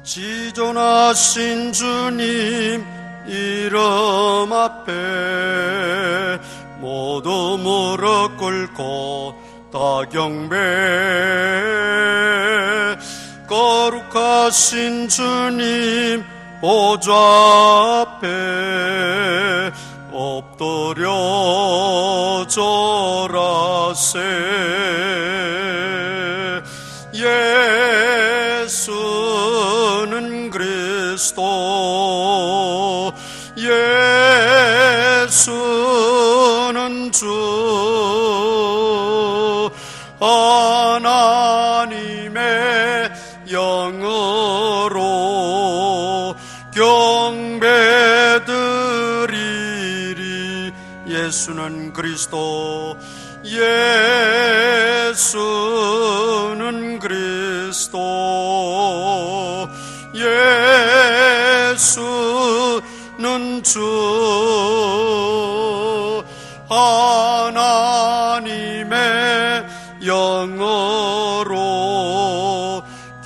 지존하신 주님 이름 앞에 모두 무릎 꿇고 다 경배. 거룩하신 주님 보좌 앞에 엎드려 절하세. 예수는 그리스도, 예수는 주, 하나님의 영으로 경배드리리. 예수는 그리스도, 예수는 그리스도, 예수는 주, 하나님의 영으로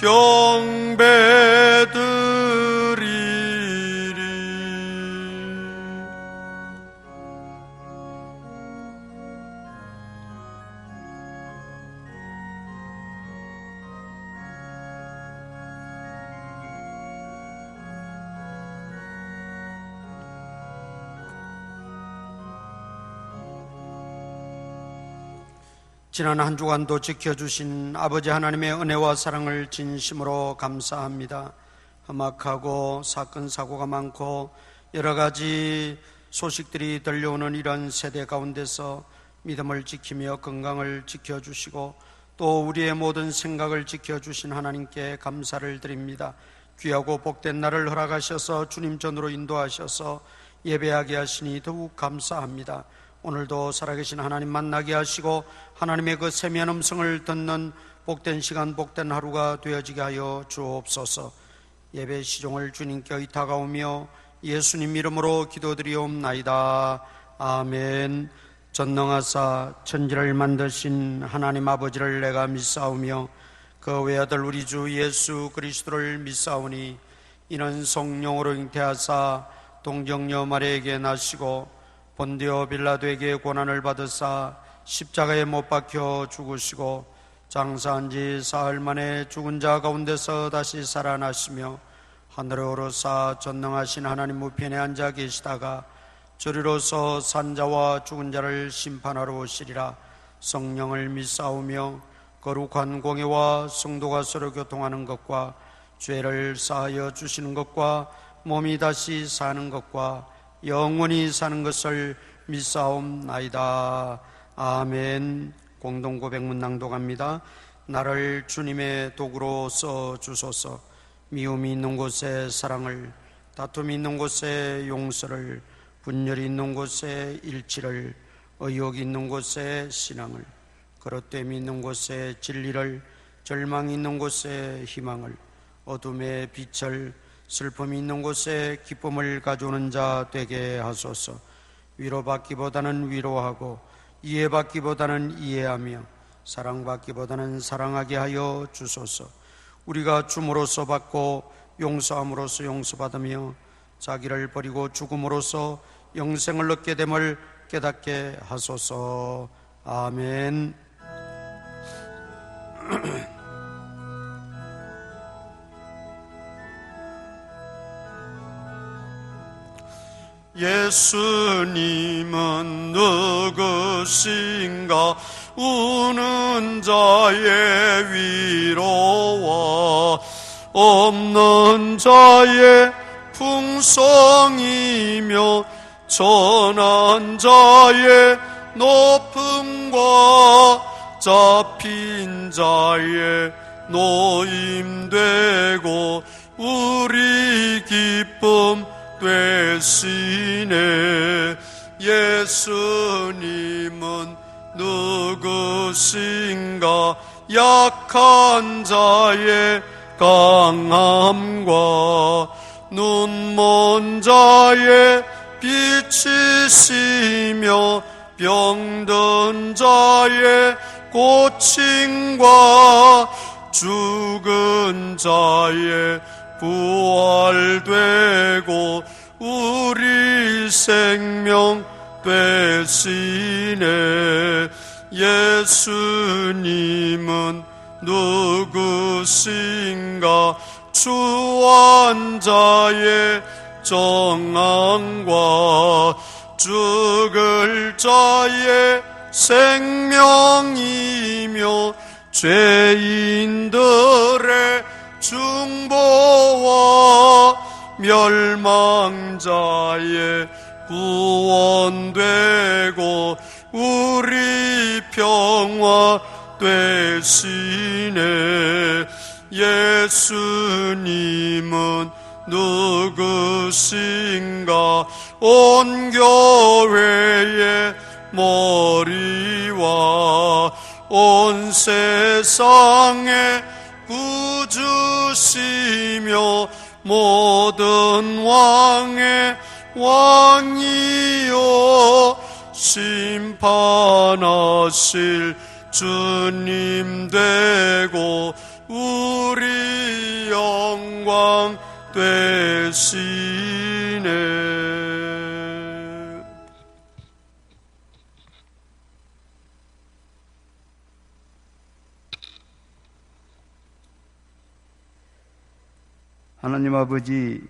경배드리리. 지난 한 주간도 지켜주신 아버지 하나님의 은혜와 사랑을 진심으로 감사합니다. 험악하고 사건 사고가 많고 여러 가지 소식들이 들려오는 이런 세대 가운데서 믿음을 지키며 건강을 지켜주시고 또 우리의 모든 생각을 지켜주신 하나님께 감사를 드립니다. 귀하고 복된 날을 허락하셔서 주님 전으로 인도하셔서 예배하게 하시니 더욱 감사합니다. 오늘도 살아계신 하나님 만나게 하시고 하나님의 그 세미한 음성을 듣는 복된 시간, 복된 하루가 되어지게 하여 주옵소서. 예배 시종을 주님께 의탁하오며 예수님 이름으로 기도드리옵나이다. 아멘. 전능하사 천지를 만드신 하나님 아버지를 내가 믿사오며 그 외아들 우리 주 예수 그리스도를 믿사오니 이는 성령으로 잉태하사 동정녀 마리아에게 나시고 본디오 빌라도에게 고난을 받으사 십자가에 못 박혀 죽으시고 장사한 지 사흘 만에 죽은 자 가운데서 다시 살아나시며 하늘에 오르사 전능하신 하나님 우편에 앉아 계시다가 저리로서 산자와 죽은 자를 심판하러 오시리라. 성령을 믿사오며 거룩한 공예와 성도가 서로 교통하는 것과 죄를 사하여 주시는 것과 몸이 다시 사는 것과 영원히 사는 것을 믿사옵나이다. 아멘. 공동고백문 낭독합니다. 나를 주님의 도구로 써주소서. 미움이 있는 곳에 사랑을, 다툼이 있는 곳에 용서를, 분열이 있는 곳에 일치를, 의욕이 있는 곳에 신앙을, 그릇됨이 있는 곳에 진리를, 절망이 있는 곳에 희망을, 어둠의 빛을, 슬픔이 있는 곳에 기쁨을 가져오는 자 되게 하소서. 위로받기보다는 위로하고 이해받기보다는 이해하며 사랑받기보다는 사랑하게 하여 주소서. 우리가 줌으로써 받고 용서함으로써 용서받으며 자기를 버리고 죽음으로써 영생을 얻게 됨을 깨닫게 하소서. 아멘. 예수님은 누구신가? 우는 자의 위로와 없는 자의 풍성이며 전한 자의 높음과 잡힌 자의 노임되고 우리 기쁨 되시네. 예수님은 누구신가? 약한 자의 강함과 눈먼 자의 빛이시며 병든 자의 고침과 죽은 자의 부활되고 우리 생명 되시네. 예수님은 누구신가? 주환자의 정함과 죽을 자의 생명이며 죄인들의 중보와 멸망자의 구원되고 우리 평화 되시네. 예수님은 누구신가? 온 교회의 머리와 온 세상의 구주시며 모든 왕의 왕이요 심판하실 주님 되고 우리 영광 되시네. 하나님 아버지,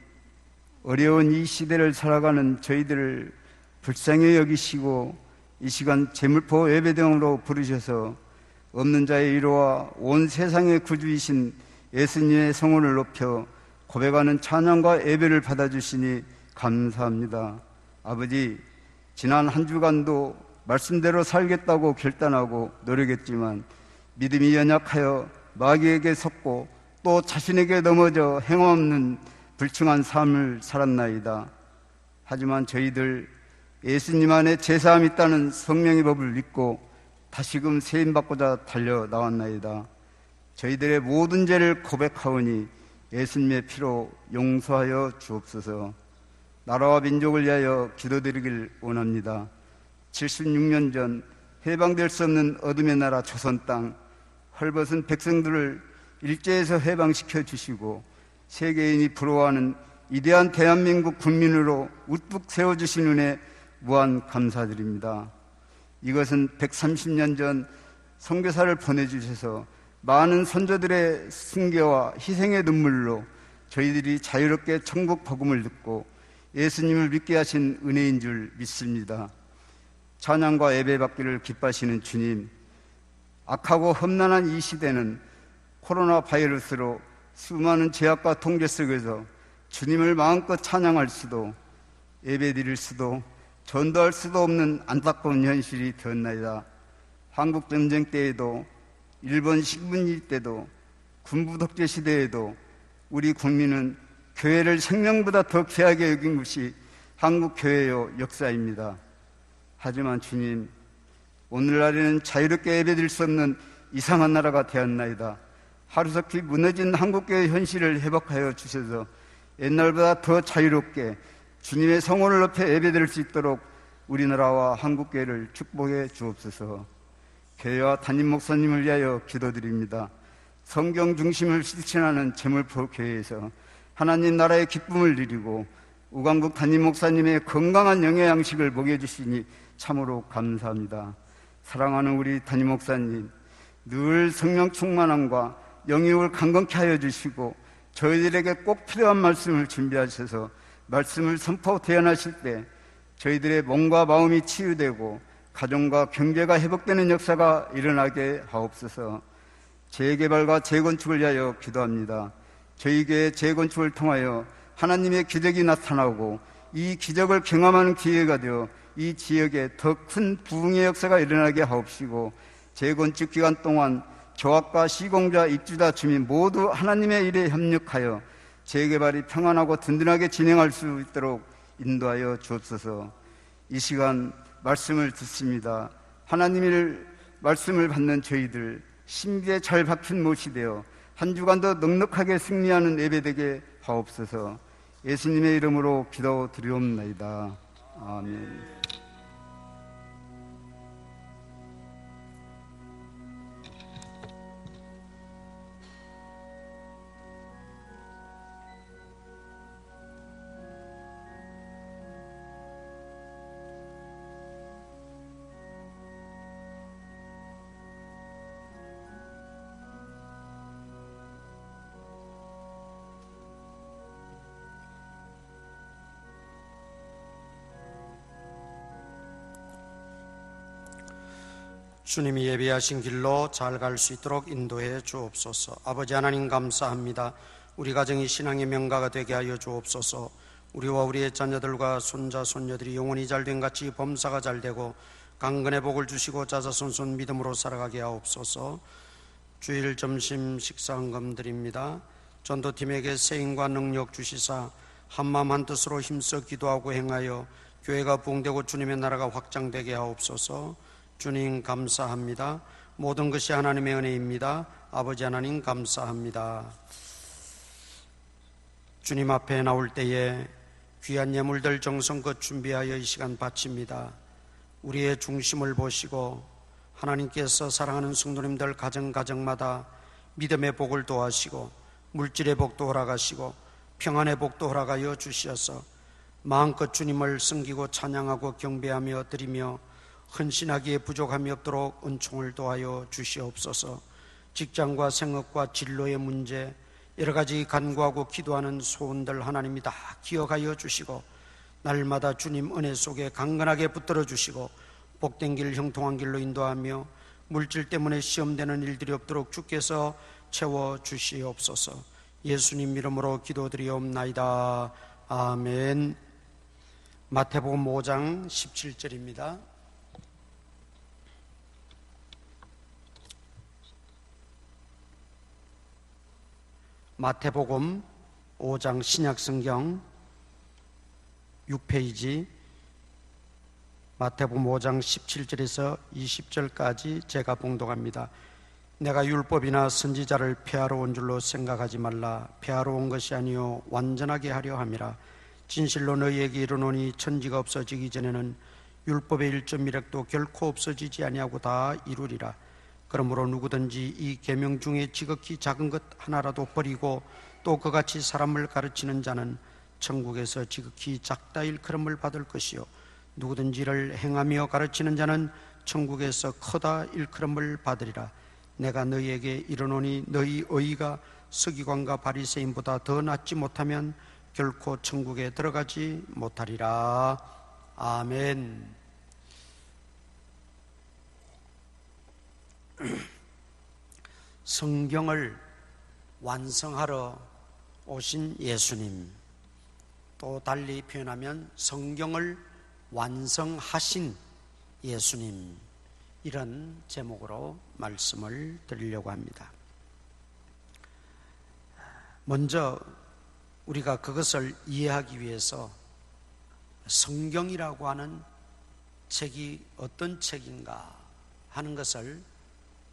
어려운 이 시대를 살아가는 저희들을 불쌍히 여기시고 이 시간 제물포 예배당으로 부르셔서 없는 자의 위로와 온 세상의 구주이신 예수님의 성원을 높여 고백하는 찬양과 예배를 받아주시니 감사합니다. 아버지, 지난 한 주간도 말씀대로 살겠다고 결단하고 노력했지만 믿음이 연약하여 마귀에게 섰고 또 자신에게 넘어져 행함없는 불충한 삶을 살았나이다. 하지만 저희들 예수님 안에 제사함이 있다는 성령의 법을 믿고 다시금 세임받고자 달려 나왔나이다. 저희들의 모든 죄를 고백하오니 예수님의 피로 용서하여 주옵소서. 나라와 민족을 위하여 기도드리길 원합니다. 76년 전 해방될 수 없는 어둠의 나라 조선 땅, 헐벗은 백성들을 일제에서 해방시켜 주시고 세계인이 부러워하는 위대한 대한민국 국민으로 우뚝 세워주신 은혜 무한 감사드립니다. 이것은 130년 전 선교사를 보내주셔서 많은 선조들의 순교와 희생의 눈물로 저희들이 자유롭게 천국 복음을 듣고 예수님을 믿게 하신 은혜인 줄 믿습니다. 찬양과 예배 받기를 기뻐하시는 주님, 악하고 험난한 이 시대는 코로나 바이러스로 수많은 제약과 통제 속에서 주님을 마음껏 찬양할 수도 예배 드릴 수도 전도할 수도 없는 안타까운 현실이 되었나이다. 한국 전쟁 때에도 일본 식민지 때도 군부 독재 시대에도 우리 국민은 교회를 생명보다 더 귀하게 여긴 것이 한국 교회의 역사입니다. 하지만 주님, 오늘날에는 자유롭게 예배드릴 수 없는 이상한 나라가 되었나이다. 하루속히 무너진 한국교회의 현실을 회복하여 주셔서 옛날보다 더 자유롭게 주님의 성원을 높여 예배드릴 수 있도록 우리나라와 한국교회를 축복해 주옵소서. 교회와 담임 목사님을 위하여 기도드립니다. 성경 중심을 실천하는 제물포 교회에서 하나님 나라의 기쁨을 누리고 우강국 담임 목사님의 건강한 영양식을 먹여주시니 참으로 감사합니다. 사랑하는 우리 담임 목사님, 늘 성령 충만함과 영육을 강건케 하여 주시고 저희들에게 꼭 필요한 말씀을 준비하셔서 말씀을 선포 대언하실 때 저희들의 몸과 마음이 치유되고 가정과 경제가 회복되는 역사가 일어나게 하옵소서. 재개발과 재건축을 위하여 기도합니다. 저희 교회 재건축을 통하여 하나님의 기적이 나타나고 이 기적을 경험하는 기회가 되어 이 지역에 더 큰 부흥의 역사가 일어나게 하옵시고 재건축 기간 동안 조합과 시공자, 입주자, 주민 모두 하나님의 일에 협력하여 재개발이 평안하고 든든하게 진행할 수 있도록 인도하여 주옵소서. 이 시간 말씀을 듣습니다. 하나님의 말씀을 받는 저희들 신비에 잘 박힌 못이 되어 한 주간도 넉넉하게 승리하는 예배되게 하옵소서. 예수님의 이름으로 기도드리옵나이다. 아멘. 주님이 예비하신 길로 잘 갈 수 있도록 인도해 주옵소서. 아버지 하나님 감사합니다. 우리 가정이 신앙의 명가가 되게 하여 주옵소서. 우리와 우리의 자녀들과 손자 손녀들이 영혼이 잘된 같이 범사가 잘되고 강건의 복을 주시고 자자손손 믿음으로 살아가게 하옵소서. 주일 점심 식사헌금 드립니다. 전도팀에게 세임과 능력 주시사 한마음 한뜻으로 힘써 기도하고 행하여 교회가 부흥되고 주님의 나라가 확장되게 하옵소서. 주님 감사합니다. 모든 것이 하나님의 은혜입니다. 아버지 하나님 감사합니다. 주님 앞에 나올 때에 귀한 예물들 정성껏 준비하여 이 시간 바칩니다. 우리의 중심을 보시고 하나님께서 사랑하는 성도님들 가정마다 믿음의 복을 도하시고 물질의 복도 허락하시고 평안의 복도 허락하여 주시어서 마음껏 주님을 섬기고 찬양하고 경배하며 드리며 헌신하기에 부족함이 없도록 은총을 도하여 주시옵소서. 직장과 생업과 진로의 문제, 여러 가지 간구하고 기도하는 소원들 하나님이 다 기억하여 주시고 날마다 주님 은혜 속에 강건하게 붙들어 주시고 복된 길 형통한 길로 인도하며 물질 때문에 시험되는 일들이 없도록 주께서 채워 주시옵소서. 예수님 이름으로 기도드리옵나이다. 아멘. 마태복음 5장 17절입니다. 마태복음 5장 신약성경 6페이지 마태복음 5장 17절에서 20절까지 제가 봉독합니다. 내가 율법이나 선지자를 폐하러 온 줄로 생각하지 말라. 폐하러 온 것이 아니요 완전하게 하려 함이라. 진실로 너희에게 이르노니 천지가 없어지기 전에는 율법의 1.1획도 결코 없어지지 아니하고 다 이루리라. 그러므로 누구든지 이 계명 중에 지극히 작은 것 하나라도 버리고 또 그같이 사람을 가르치는 자는 천국에서 지극히 작다 일컬음을 받을 것이요 누구든지 이를 행하며 가르치는 자는 천국에서 크다 일컬음을 받으리라. 내가 너희에게 이르노니 너희 의의가 서기관과 바리새인보다 더 낫지 못하면 결코 천국에 들어가지 못하리라. 아멘. 성경을 완성하러 오신 예수님, 또 달리 표현하면 성경을 완성하신 예수님, 이런 제목으로 말씀을 드리려고 합니다. 먼저 우리가 그것을 이해하기 위해서 성경이라고 하는 책이 어떤 책인가 하는 것을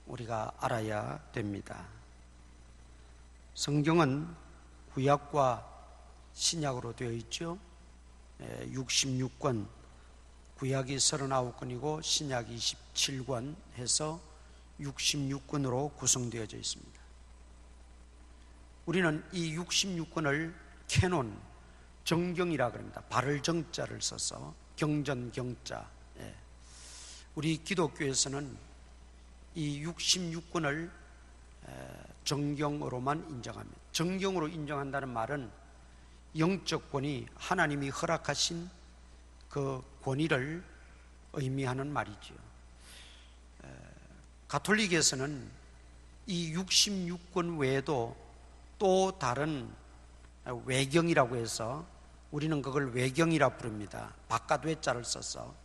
우리가 알아야 됩니다. 성경은 구약과 신약으로 되어 있죠. 66권, 구약이 39권이고 신약이 27권 해서 66권으로 구성되어져 있습니다. 우리는 이 66권을 캐논, 정경이라고 합니다. 발을 정자를 써서 경전 경자. 우리 기독교에서는 이 66권을 정경으로만 인정합니다. 정경으로 인정한다는 말은 영적 권위, 하나님이 허락하신 그 권위를 의미하는 말이지요. 가톨릭에서는 이 66권 외에도 또 다른 외경이라고 해서 우리는 그걸 외경이라 부릅니다. 바깥 외자를 써서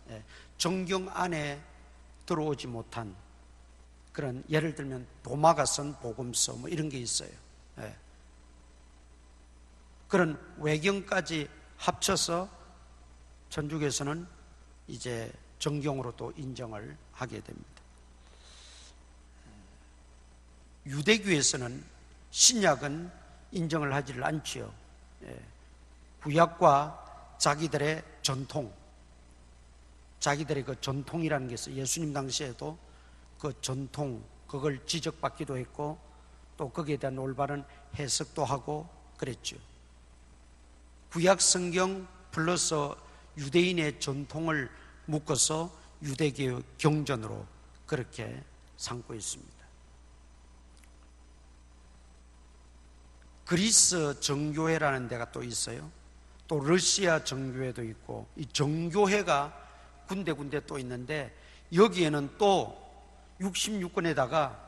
정경 안에 들어오지 못한 그런, 예를 들면 도마가 쓴 복음서 뭐 이런 게 있어요. 그런 외경까지 합쳐서 천주교에서는 이제 정경으로 또 인정을 하게 됩니다. 유대교에서는 신약은 인정을 하지를 않지요. 구약과 자기들의 전통, 자기들의 그 전통이라는 게 있어요. 예수님 당시에도 그 전통, 그걸 지적받기도 했고 또 거기에 대한 올바른 해석도 하고 그랬죠. 구약 성경 플러스 유대인의 전통을 묶어서 유대교의 경전으로 그렇게 삼고 있습니다. 그리스 정교회라는 데가 또 있어요. 또 러시아 정교회도 있고, 이 정교회가 군데군데 또 있는데 여기에는 또 66권에다가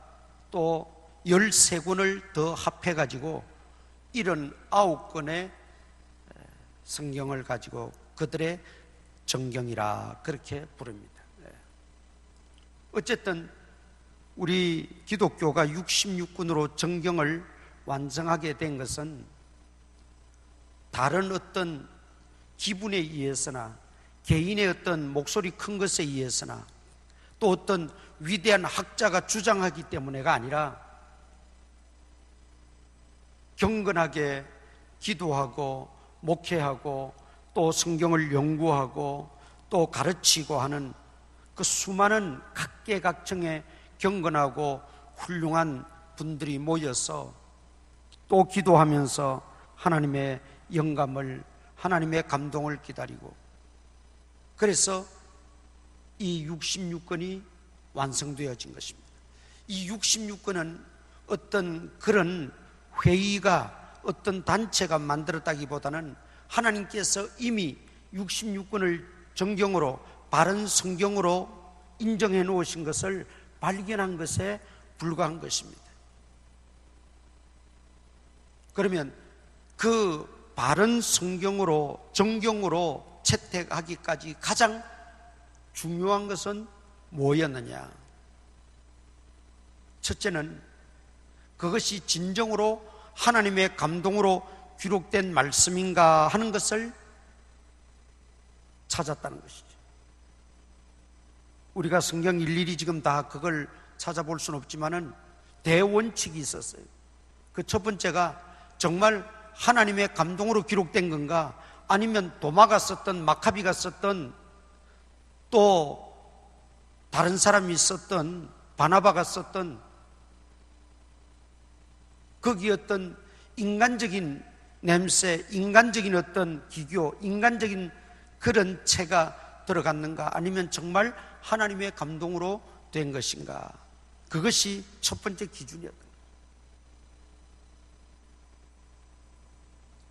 또 13권을 더 합해가지고 79권의 성경을 가지고 그들의 정경이라 그렇게 부릅니다. 어쨌든 우리 기독교가 66권으로 정경을 완성하게 된 것은 다른 어떤 기분에 의해서나 개인의 어떤 목소리 큰 것에 의해서나 또 어떤 위대한 학자가 주장하기 때문에가 아니라 경건하게 기도하고 목회하고 또 성경을 연구하고 또 가르치고 하는 그 수많은 각계각층의 경건하고 훌륭한 분들이 모여서 또 기도하면서 하나님의 영감을, 하나님의 감동을 기다리고, 그래서 이 66권이 완성되어진 것입니다. 이 66권은 어떤 그런 회의가, 어떤 단체가 만들었다기보다는 하나님께서 이미 66권을 정경으로, 바른 성경으로 인정해 놓으신 것을 발견한 것에 불과한 것입니다. 그러면 그 바른 성경으로, 정경으로 채택하기까지 가장 중요한 것은 뭐였느냐? 첫째는 그것이 진정으로 하나님의 감동으로 기록된 말씀인가 하는 것을 찾았다는 것이죠. 우리가 성경 일일이 지금 다 그걸 찾아볼 수는 없지만은 대원칙이 있었어요. 그 첫 번째가 정말 하나님의 감동으로 기록된 건가, 아니면 도마가 썼던, 마카비가 썼던, 또 다른 사람이 썼던, 바나바가 썼던 거기 어떤 인간적인 냄새, 인간적인 어떤 기교, 인간적인 그런 체가 들어갔는가, 아니면 정말 하나님의 감동으로 된 것인가, 그것이 첫 번째 기준이었던 거예요.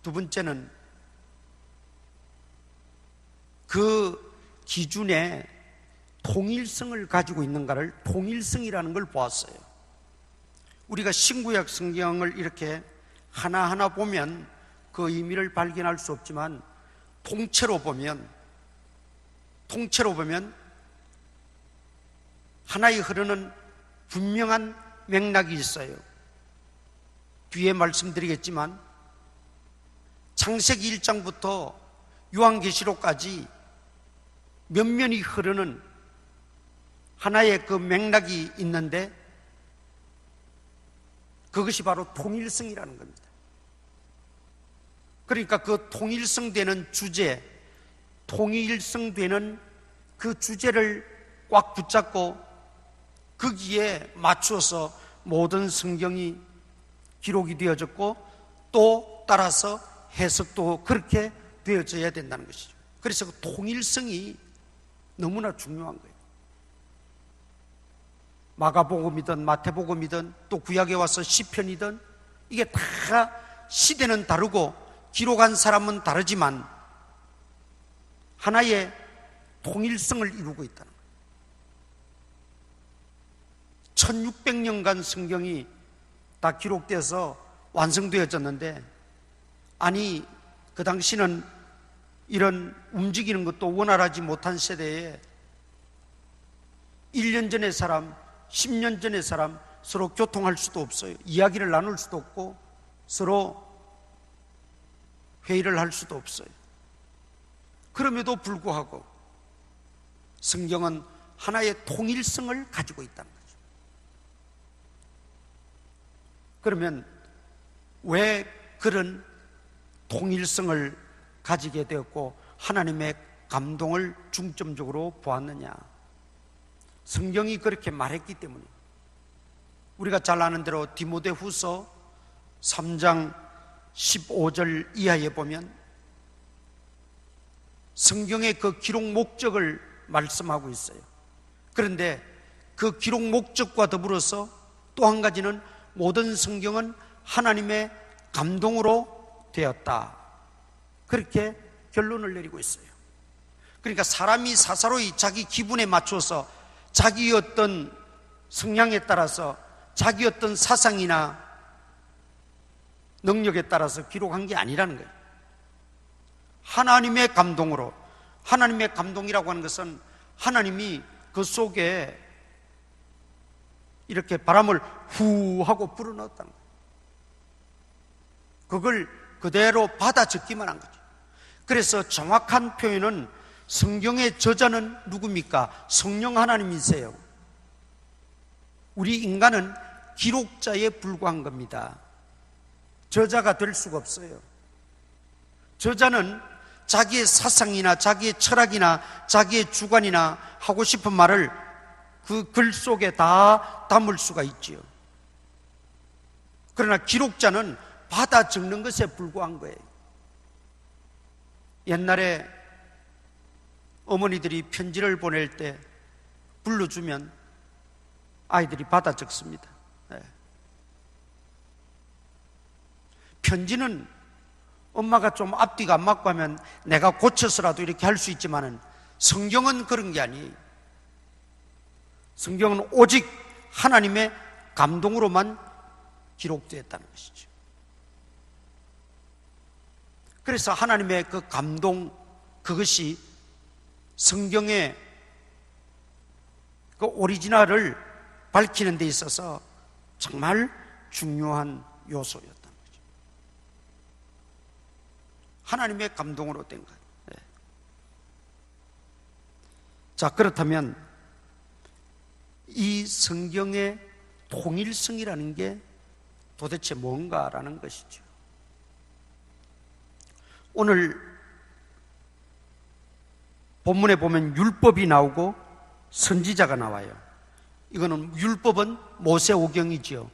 두 번째는 그 기준에 통일성을 가지고 있는가를, 통일성이라는 걸 보았어요. 우리가 신구약 성경을 이렇게 하나하나 보면 그 의미를 발견할 수 없지만 통째로 보면 하나의 흐르는 분명한 맥락이 있어요. 뒤에 말씀드리겠지만 창세기 1장부터 요한계시록까지 면면이 흐르는 하나의 그 맥락이 있는데 그것이 바로 통일성이라는 겁니다. 그러니까 그 통일성되는 주제, 통일성되는 그 주제를 꽉 붙잡고 거기에 맞추어서 모든 성경이 기록이 되어졌고 또 따라서 해석도 그렇게 되어져야 된다는 것이죠. 그래서 그 통일성이 너무나 중요한 거예요. 마가복음이든 마태복음이든 또 구약에 와서 시편이든 이게 다 시대는 다르고 기록한 사람은 다르지만 하나의 통일성을 이루고 있다는 거예요. 1600년간 성경이 다 기록돼서 완성되어졌는데, 아니 그 당시는 이런 움직이는 것도 원활하지 못한 세대에 1년 전의 사람, 10년 전의 사람 서로 교통할 수도 없어요. 이야기를 나눌 수도 없고 서로 회의를 할 수도 없어요. 그럼에도 불구하고 성경은 하나의 통일성을 가지고 있다는 거죠. 그러면 왜 그런 통일성을 가지게 되었고 하나님의 감동을 중점적으로 보았느냐? 성경이 그렇게 말했기 때문에. 우리가 잘 아는 대로 디모데후서 3장 15절 이하에 보면 성경의 그 기록 목적을 말씀하고 있어요. 그런데 그 기록 목적과 더불어서 또 한 가지는 모든 성경은 하나님의 감동으로 되었다, 그렇게 결론을 내리고 있어요. 그러니까 사람이 사사로이 자기 기분에 맞춰서 자기의 어떤 성향에 따라서 자기 어떤 사상이나 능력에 따라서 기록한 게 아니라는 거예요. 하나님의 감동으로, 하나님의 감동이라고 하는 것은 하나님이 그 속에 이렇게 바람을 후 하고 불어넣었다는 거예요. 그걸 그대로 받아 적기만 한 거죠. 그래서 정확한 표현은 성경의 저자는 누굽니까? 성령 하나님이세요. 우리 인간은 기록자에 불과한 겁니다. 저자가 될 수가 없어요. 저자는 자기의 사상이나 자기의 철학이나 자기의 주관이나 하고 싶은 말을 그 글 속에 다 담을 수가 있지요. 그러나 기록자는 받아 적는 것에 불과한 거예요. 옛날에 어머니들이 편지를 보낼 때 불러주면 아이들이 받아 적습니다. 네. 편지는 엄마가 좀 앞뒤가 안 맞고 하면 내가 고쳐서라도 이렇게 할 수 있지만은 성경은 그런 게 아니에요. 성경은 오직 하나님의 감동으로만 기록되었다는 것이죠. 그래서 하나님의 그 감동, 그것이 성경의 그 오리지널을 밝히는 데 있어서 정말 중요한 요소였다는 거죠. 하나님의 감동으로 된 거예요. 네. 자, 그렇다면 이 성경의 통일성이라는 게 도대체 뭔가라는 것이죠. 오늘 본문에 보면 율법이 나오고 선지자가 나와요. 이거는 율법은 모세오경이지요.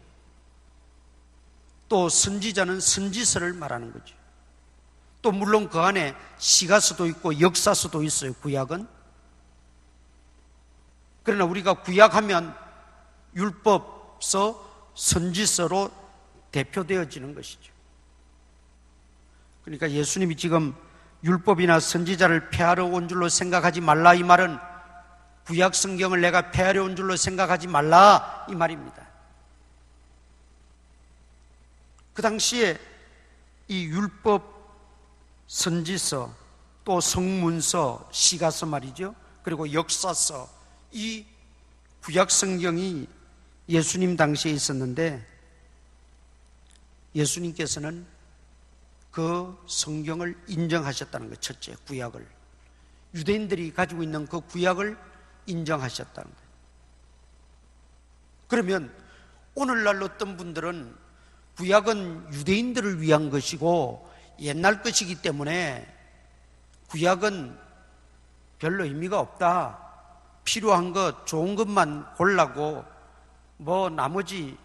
또 선지자는 선지서를 말하는 거죠. 또 물론 그 안에 시가서도 있고 역사서도 있어요. 구약은. 그러나 우리가 구약하면 율법서, 선지서로 대표되어지는 것이죠. 그러니까 예수님이 지금 율법이나 선지자를 폐하러 온 줄로 생각하지 말라, 이 말은 구약 성경을 내가 폐하려 온 줄로 생각하지 말라, 이 말입니다. 그 당시에 이 율법, 선지서, 또 성문서, 시가서 말이죠. 그리고 역사서, 이 구약 성경이 예수님 당시에 있었는데 예수님께서는 그 성경을 인정하셨다는 것. 첫째, 구약을, 유대인들이 가지고 있는 그 구약을 인정하셨다는 거예요. 그러면 오늘날 어떤 분들은 구약은 유대인들을 위한 것이고 옛날 것이기 때문에 구약은 별로 의미가 없다, 필요한 것, 좋은 것만 골라고 뭐 나머지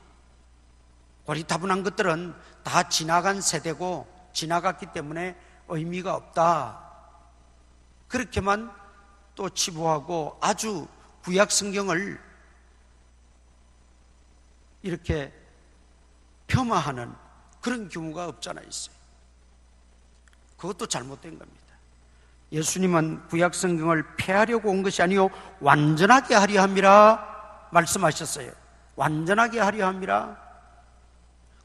고리타분한 것들은 다 지나간 세대고 지나갔기 때문에 의미가 없다, 그렇게만 또 치부하고 아주 구약 성경을 이렇게 폄하하는 그런 경우가 없잖아 있어요. 그것도 잘못된 겁니다. 예수님은 구약 성경을 폐하려고 온 것이 아니요 완전하게 하려 함이라 말씀하셨어요. 완전하게 하려 함이라.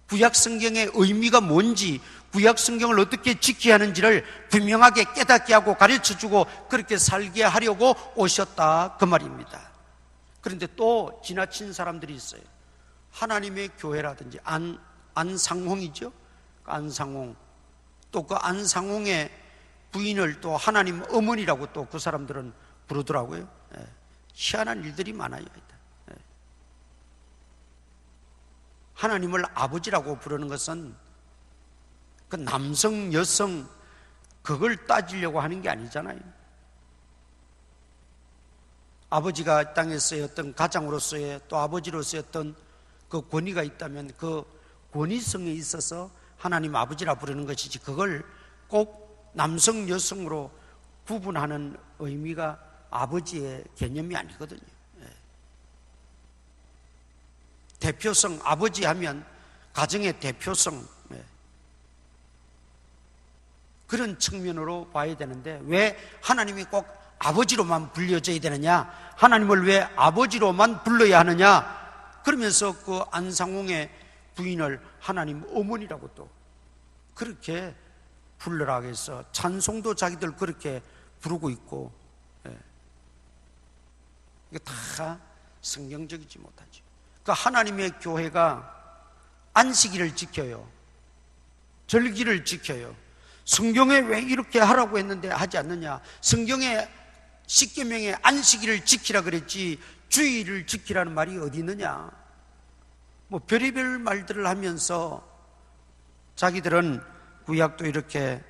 구약 성경의 의미가 뭔지, 구약 성경을 어떻게 지켜야 하는지를 분명하게 깨닫게 하고 가르쳐주고 그렇게 살게 하려고 오셨다, 그 말입니다. 그런데 또 지나친 사람들이 있어요. 하나님의 교회라든지 안상홍이죠. 안상홍, 또 그 안상홍의 부인을 또 하나님 어머니라고 또 그 사람들은 부르더라고요. 희한한 일들이 많아요. 하나님을 아버지라고 부르는 것은 그 남성, 여성 그걸 따지려고 하는 게 아니잖아요. 아버지가 땅에서의 어떤 가장으로서의 또 아버지로서의 어떤 그 권위가 있다면 그 권위성에 있어서 하나님 아버지라 부르는 것이지, 그걸 꼭 남성, 여성으로 구분하는 의미가 아버지의 개념이 아니거든요. 대표성, 아버지 하면 가정의 대표성, 그런 측면으로 봐야 되는데 왜 하나님이 꼭 아버지로만 불려져야 되느냐? 하나님을 왜 아버지로만 불러야 하느냐? 그러면서 그 안상홍의 부인을 하나님 어머니라고 또 그렇게 불러라 해서 찬송도 자기들 그렇게 부르고 있고, 이게 다 성경적이지 못하죠. 그러니까 하나님의 교회가 안식일을 지켜요. 절기를 지켜요. 성경에 왜 이렇게 하라고 했는데 하지 않느냐? 성경에 십계명에 안식일을 지키라 그랬지 주일을 지키라는 말이 어디 있느냐? 뭐 별의별 말들을 하면서 자기들은 구약도 이렇게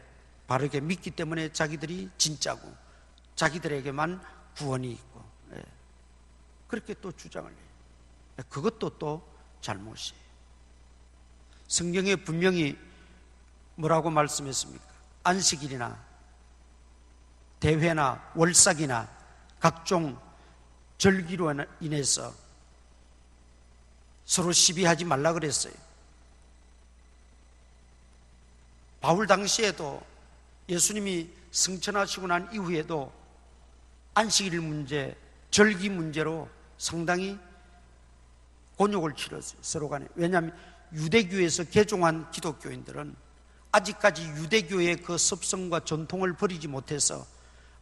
바르게 믿기 때문에 자기들이 진짜고 자기들에게만 구원이 있고, 그렇게 또 주장을 해요. 그것도 또 잘못이에요. 성경에 분명히 뭐라고 말씀했습니까? 안식일이나 대회나 월삭이나 각종 절기로 인해서 서로 시비하지 말라 그랬어요. 바울 당시에도 예수님이 승천하시고 난 이후에도 안식일 문제, 절기 문제로 상당히 곤욕을 치렀어요, 서로 간에. 왜냐하면 유대교에서 개종한 기독교인들은 아직까지 유대교의 그 습성과 전통을 버리지 못해서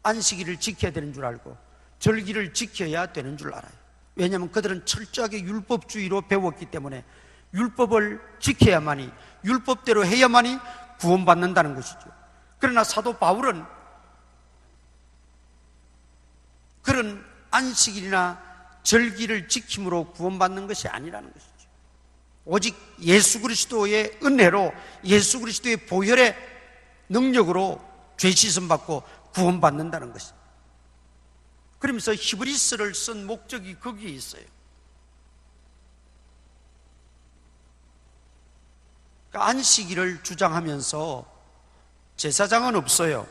안식일을 지켜야 되는 줄 알고 절기를 지켜야 되는 줄 알아요. 왜냐하면 그들은 철저하게 율법주의로 배웠기 때문에 율법을 지켜야만이, 율법대로 해야만이 구원받는다는 것이죠. 그러나 사도 바울은 그런 안식일이나 절기를 지킴으로 구원받는 것이 아니라는 것이죠. 오직 예수 그리스도의 은혜로, 예수 그리스도의 보혈의 능력으로 죄 씻음 받고 구원받는다는 것이죠. 그러면서 히브리서를 쓴 목적이 거기에 있어요. 그러니까 안식일을 주장하면서 제사장은 없어요.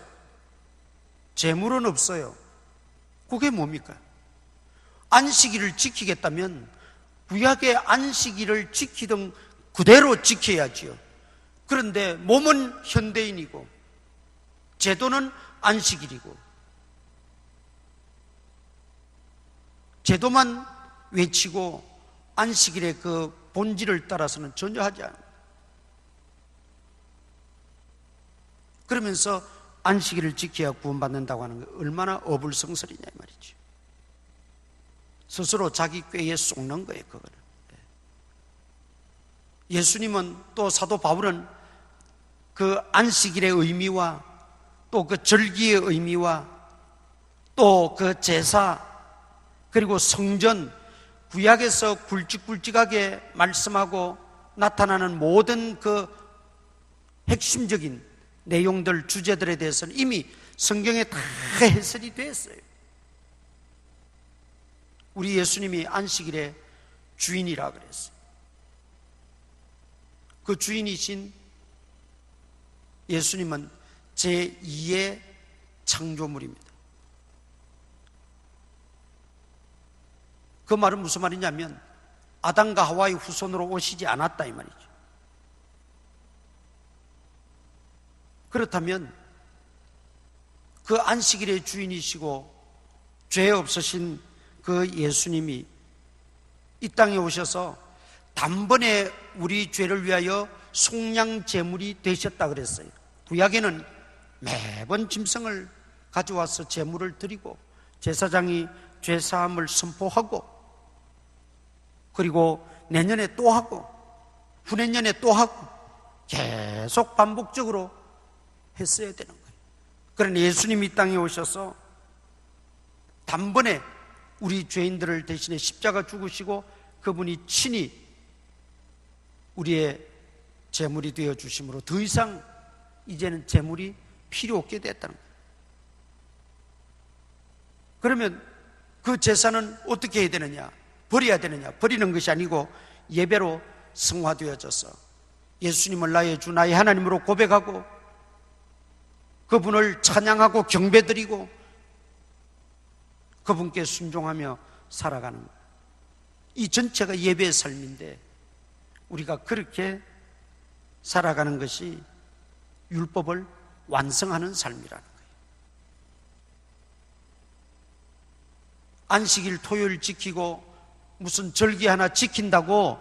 제물은 없어요. 그게 뭡니까? 안식일을 지키겠다면 구약의 안식일을 지키던 그대로 지켜야지요. 그런데 몸은 현대인이고 제도는 안식일이고 제도만 외치고 안식일의 그 본질을 따라서는 전혀 하지 않아요. 그러면서 안식일을 지켜야 구원받는다고 하는 게 얼마나 어불성설이냐 이 말이죠. 스스로 자기 꾀에 쏙는 거예요, 그거는. 예수님은 또 사도 바울은 그 안식일의 의미와 또 그 절기의 의미와 또 그 제사 그리고 성전, 구약에서 굵직굵직하게 말씀하고 나타나는 모든 그 핵심적인 내용들, 주제들에 대해서는 이미 성경에 다 해설이 됐어요. 우리 예수님이 안식일의 주인이라 그랬어요. 그 주인이신 예수님은 제2의 창조물입니다. 그 말은 무슨 말이냐면 아담과 하와의 후손으로 오시지 않았다 이 말이죠. 그렇다면 그 안식일의 주인이시고 죄 없으신 그 예수님이 이 땅에 오셔서 단번에 우리 죄를 위하여 속량 제물이 되셨다 그랬어요. 구약에는 매번 짐승을 가져와서 제물을 드리고 제사장이 죄사함을 선포하고 그리고 내년에 또 하고 후내년에 또 하고 계속 반복적으로 했어야 되는 거예요. 그러나 예수님이 이 땅에 오셔서 단번에 우리 죄인들을 대신해 십자가 죽으시고 그분이 친히 우리의 제물이 되어 주심으로 더 이상 이제는 제물이 필요 없게 됐다는 거예요. 그러면 그 제사는 어떻게 해야 되느냐? 버려야 되느냐? 버리는 것이 아니고 예배로 승화되어져서 예수님을 나의 주 나의 하나님으로 고백하고 그분을 찬양하고 경배드리고 그분께 순종하며 살아가는 거예요. 이 전체가 예배의 삶인데 우리가 그렇게 살아가는 것이 율법을 완성하는 삶이라는 거예요. 안식일 토요일 지키고 무슨 절기 하나 지킨다고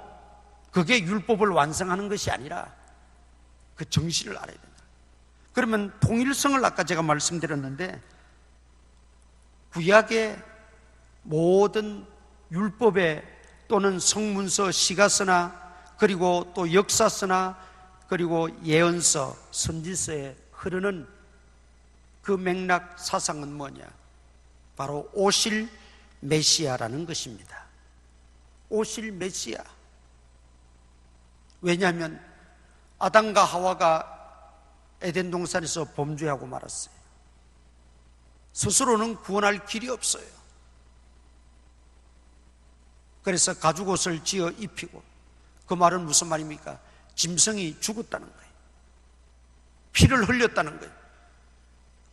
그게 율법을 완성하는 것이 아니라 그 정신을 알아야 된다. 그러면 통일성을 아까 제가 말씀드렸는데 구약의 모든 율법에 또는 성문서, 시가서나 그리고 또 역사서나 그리고 예언서, 선지서에 흐르는 그 맥락 사상은 뭐냐? 바로 오실 메시아라는 것입니다. 오실 메시아. 왜냐하면 아담과 하와가 에덴 동산에서 범죄하고 말았어요. 스스로는 구원할 길이 없어요. 그래서 가죽옷을 지어 입히고, 그 말은 무슨 말입니까? 짐승이 죽었다는 거예요. 피를 흘렸다는 거예요.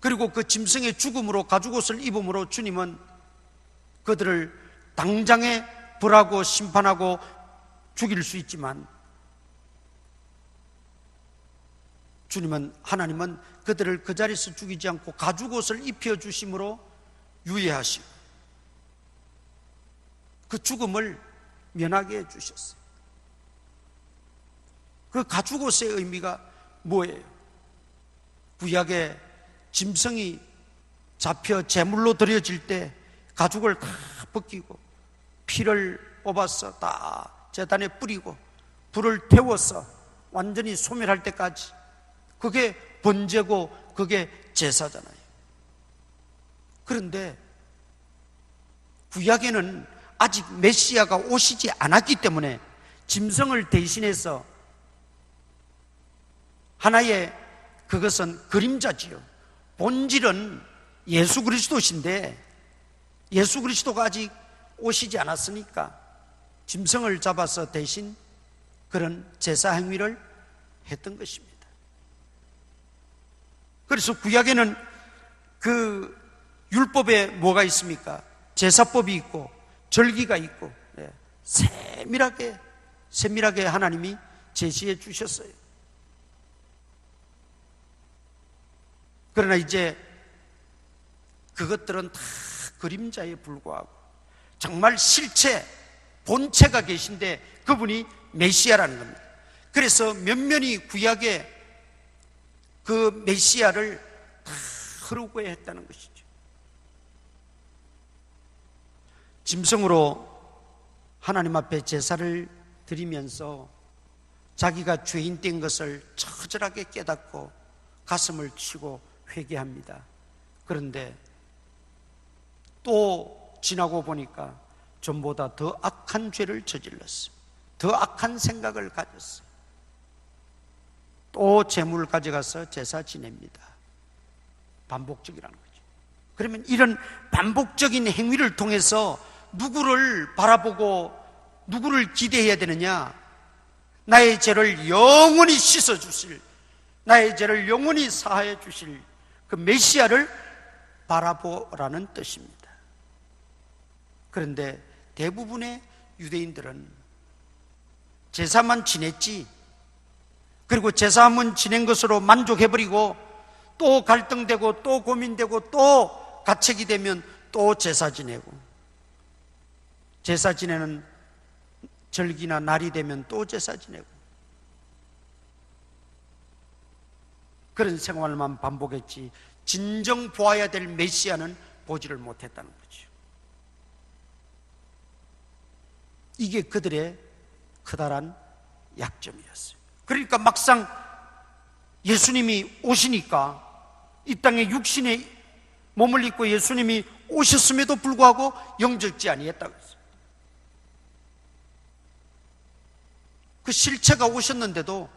그리고 그 짐승의 죽음으로 가죽옷을 입음으로 주님은 그들을 당장에 벌하고 심판하고 죽일 수 있지만 하나님은 그들을 그 자리에서 죽이지 않고 가죽옷을 입혀주심으로 유예하시고 그 죽음을 면하게 해주셨어요. 그 가죽옷의 의미가 뭐예요? 구약에 짐승이 잡혀 제물로 드려질 때 가죽을 다 벗기고 피를 뽑아서 다 제단에 뿌리고 불을 태워서 완전히 소멸할 때까지, 그게 번제고 그게 제사잖아요. 그런데 구약에는 아직 메시아가 오시지 않았기 때문에 짐승을 대신해서 하나의, 그것은 그림자지요. 본질은 예수 그리스도신데 예수 그리스도가 아직 오시지 않았으니까 짐승을 잡아서 대신 그런 제사 행위를 했던 것입니다. 그래서 구약에는 그 율법에 뭐가 있습니까? 제사법이 있고 절기가 있고 세밀하게 하나님이 제시해 주셨어요. 그러나 이제 그것들은 다 그림자에 불과하고 정말 실체, 본체가 계신데 그분이 메시아라는 겁니다. 그래서 면면이 구약에 그 메시아를 다 흐르고야 했다는 것이죠. 짐승으로 하나님 앞에 제사를 드리면서 자기가 죄인 된 것을 처절하게 깨닫고 가슴을 치고 회개합니다. 그런데 또 지나고 보니까 전보다 더 악한 죄를 저질렀어요. 더 악한 생각을 가졌어요. 또 재물을 가져가서 제사 지냅니다. 반복적이라는 거죠. 그러면 이런 반복적인 행위를 통해서 누구를 바라보고 누구를 기대해야 되느냐? 나의 죄를 영원히 씻어주실, 나의 죄를 영원히 사하여 주실 그 메시아를 바라보라는 뜻입니다. 그런데 대부분의 유대인들은 제사만 지냈지, 그리고 제사만 지낸 것으로 만족해버리고 또 갈등되고 또 고민되고 또 가책이 되면 또 제사 지내고, 제사 지내는 절기나 날이 되면 또 제사 지내고, 그런 생활만 반복했지 진정 보아야 될 메시아는 보지를 못했다는 거죠. 이게 그들의 커다란 약점이었어요. 그러니까 막상 예수님이 오시니까 이 땅에 육신의 몸을 입고 예수님이 오셨음에도 불구하고 영접지 아니했다고 했어요. 그 실체가 오셨는데도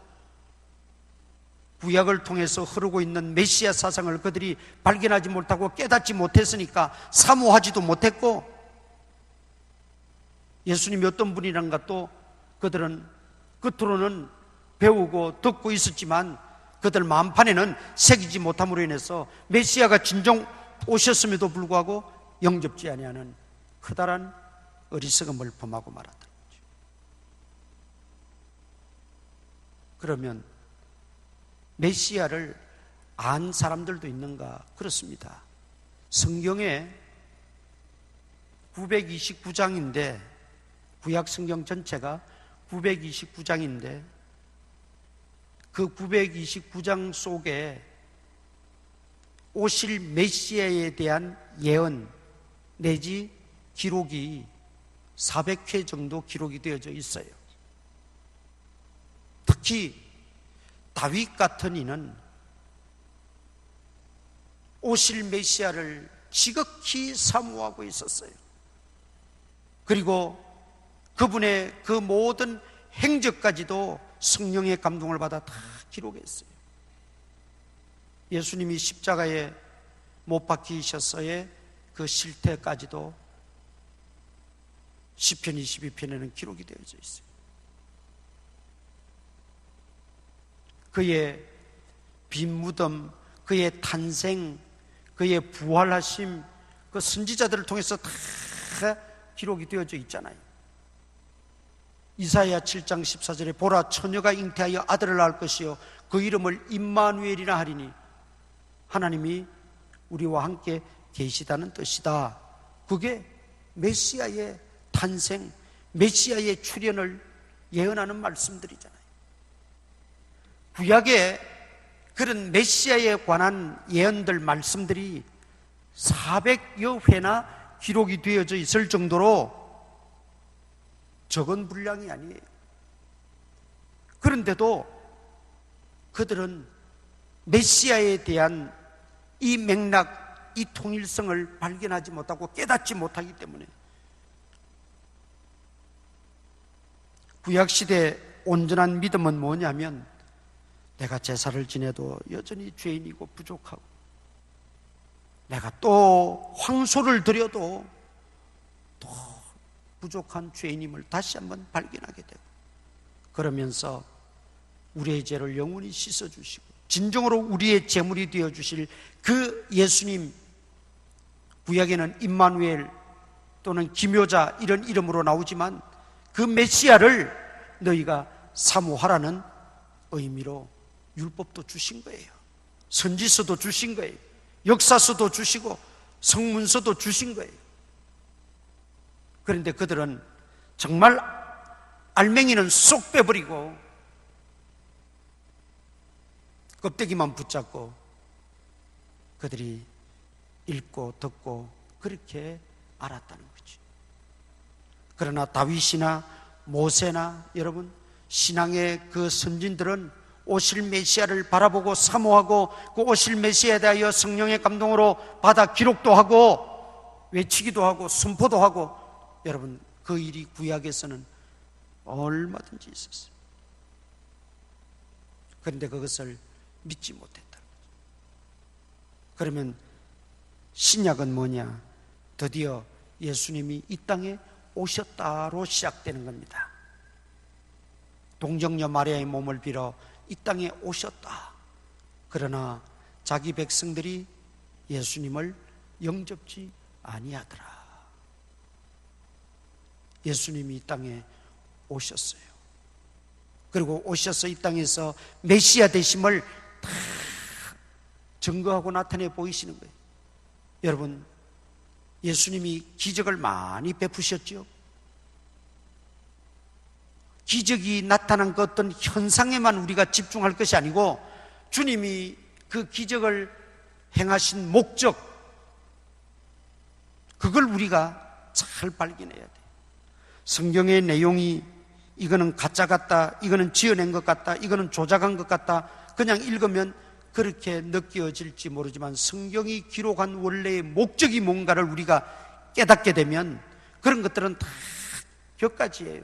구약을 통해서 흐르고 있는 메시아 사상을 그들이 발견하지 못하고 깨닫지 못했으니까 사모하지도 못했고, 예수님이 어떤 분이란가 또 그들은 겉으로는 배우고 듣고 있었지만 그들 마음판에는 새기지 못함으로 인해서 메시아가 진정 오셨음에도 불구하고 영접지 아니하는 커다란 어리석음을 범하고 말았다. 그러면 메시아를 안 사람들도 있는가? 그렇습니다. 성경에 929장인데 구약 성경 전체가 929장인데 그 929장 속에 오실 메시아에 대한 예언 내지 기록이 400회 정도 기록이 되어져 있어요. 특히 다윗 같은 이는 오실 메시아를 지극히 사모하고 있었어요. 그리고 그분의 그 모든 행적까지도 성령의 감동을 받아 다 기록했어요. 예수님이 십자가에 못 박히셨어의 그 실태까지도 시편 22편에는 기록이 되어져 있어요. 그의 빈 무덤, 그의 탄생, 그의 부활하심, 그 선지자들을 통해서 다 기록이 되어져 있잖아요. 이사야 7장 14절에 보라 처녀가 잉태하여 아들을 낳을 것이요 그 이름을 임마누엘이라 하리니 하나님이 우리와 함께 계시다는 뜻이다. 그게 메시아의 탄생, 메시아의 출현을 예언하는 말씀들이잖아요. 구약에 그런 메시아에 관한 예언들 말씀들이 400여 회나 기록이 되어져 있을 정도로 적은 분량이 아니에요. 그런데도 그들은 메시아에 대한 이 맥락, 이 통일성을 발견하지 못하고 깨닫지 못하기 때문에 구약시대 온전한 믿음은 뭐냐면 내가 제사를 지내도 여전히 죄인이고 부족하고 내가 또 황소를 드려도 또 부족한 죄인임을 다시 한번 발견하게 되고 그러면서 우리의 죄를 영원히 씻어주시고 진정으로 우리의 제물이 되어주실 그 예수님, 구약에는 임마누엘 또는 기묘자 이런 이름으로 나오지만 그 메시아를 너희가 사모하라는 의미로 율법도 주신 거예요. 선지서도 주신 거예요. 역사서도 주시고 성문서도 주신 거예요. 그런데 그들은 정말 알맹이는 쏙 빼버리고 껍데기만 붙잡고 그들이 읽고 듣고 그렇게 알았다는 거지. 그러나 다윗이나 모세나 여러분 신앙의 그 선진들은 오실 메시아를 바라보고 사모하고 그 오실 메시아에 대하여 성령의 감동으로 받아 기록도 하고 외치기도 하고 선포도 하고 여러분 그 일이 구약에서는 얼마든지 있었어요. 그런데 그것을 믿지 못했다. 그러면 신약은 뭐냐? 드디어 예수님이 이 땅에 오셨다로 시작되는 겁니다. 동정녀 마리아의 몸을 빌어 이 땅에 오셨다. 그러나 자기 백성들이 예수님을 영접지 아니하더라. 예수님이 이 땅에 오셨어요. 그리고 오셔서 이 땅에서 메시아 되심을 다 증거하고 나타내 보이시는 거예요. 여러분, 예수님이 기적을 많이 베푸셨죠? 기적이 나타난 그 어떤 현상에만 우리가 집중할 것이 아니고 주님이 그 기적을 행하신 목적, 그걸 우리가 잘 발견해야 돼요. 성경의 내용이 이거는 가짜 같다, 이거는 지어낸 것 같다, 이거는 조작한 것 같다, 그냥 읽으면 그렇게 느껴질지 모르지만 성경이 기록한 원래의 목적이 뭔가를 우리가 깨닫게 되면 그런 것들은 다 격가지예요.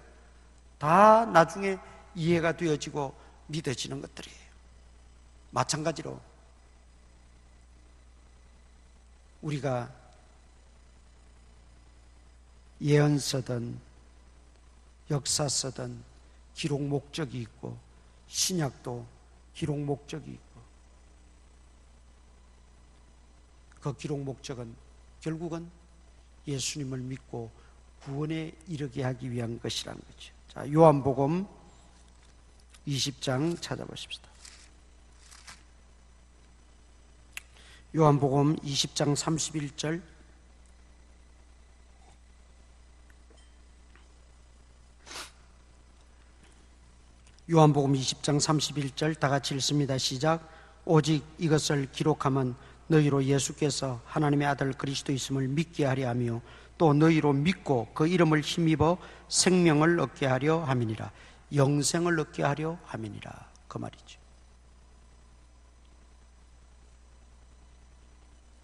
다 나중에 이해가 되어지고 믿어지는 것들이에요. 마찬가지로 우리가 예언서든 역사서든 기록 목적이 있고 신약도 기록 목적이 있고 그 기록 목적은 결국은 예수님을 믿고 구원에 이르게 하기 위한 것이라는 거죠. 자, 요한복음 20장 찾아보십시다. 요한복음 20장 31절 요한복음 20장 31절 다 같이 읽습니다. 시작. 오직 이것을 기록함은 너희로 예수께서 하나님의 아들 그리스도이심을 믿게 하려 하며 또 너희로 믿고 그 이름을 힘입어 생명을 얻게 하려 함이니라. 영생을 얻게 하려 함이니라. 그 말이죠.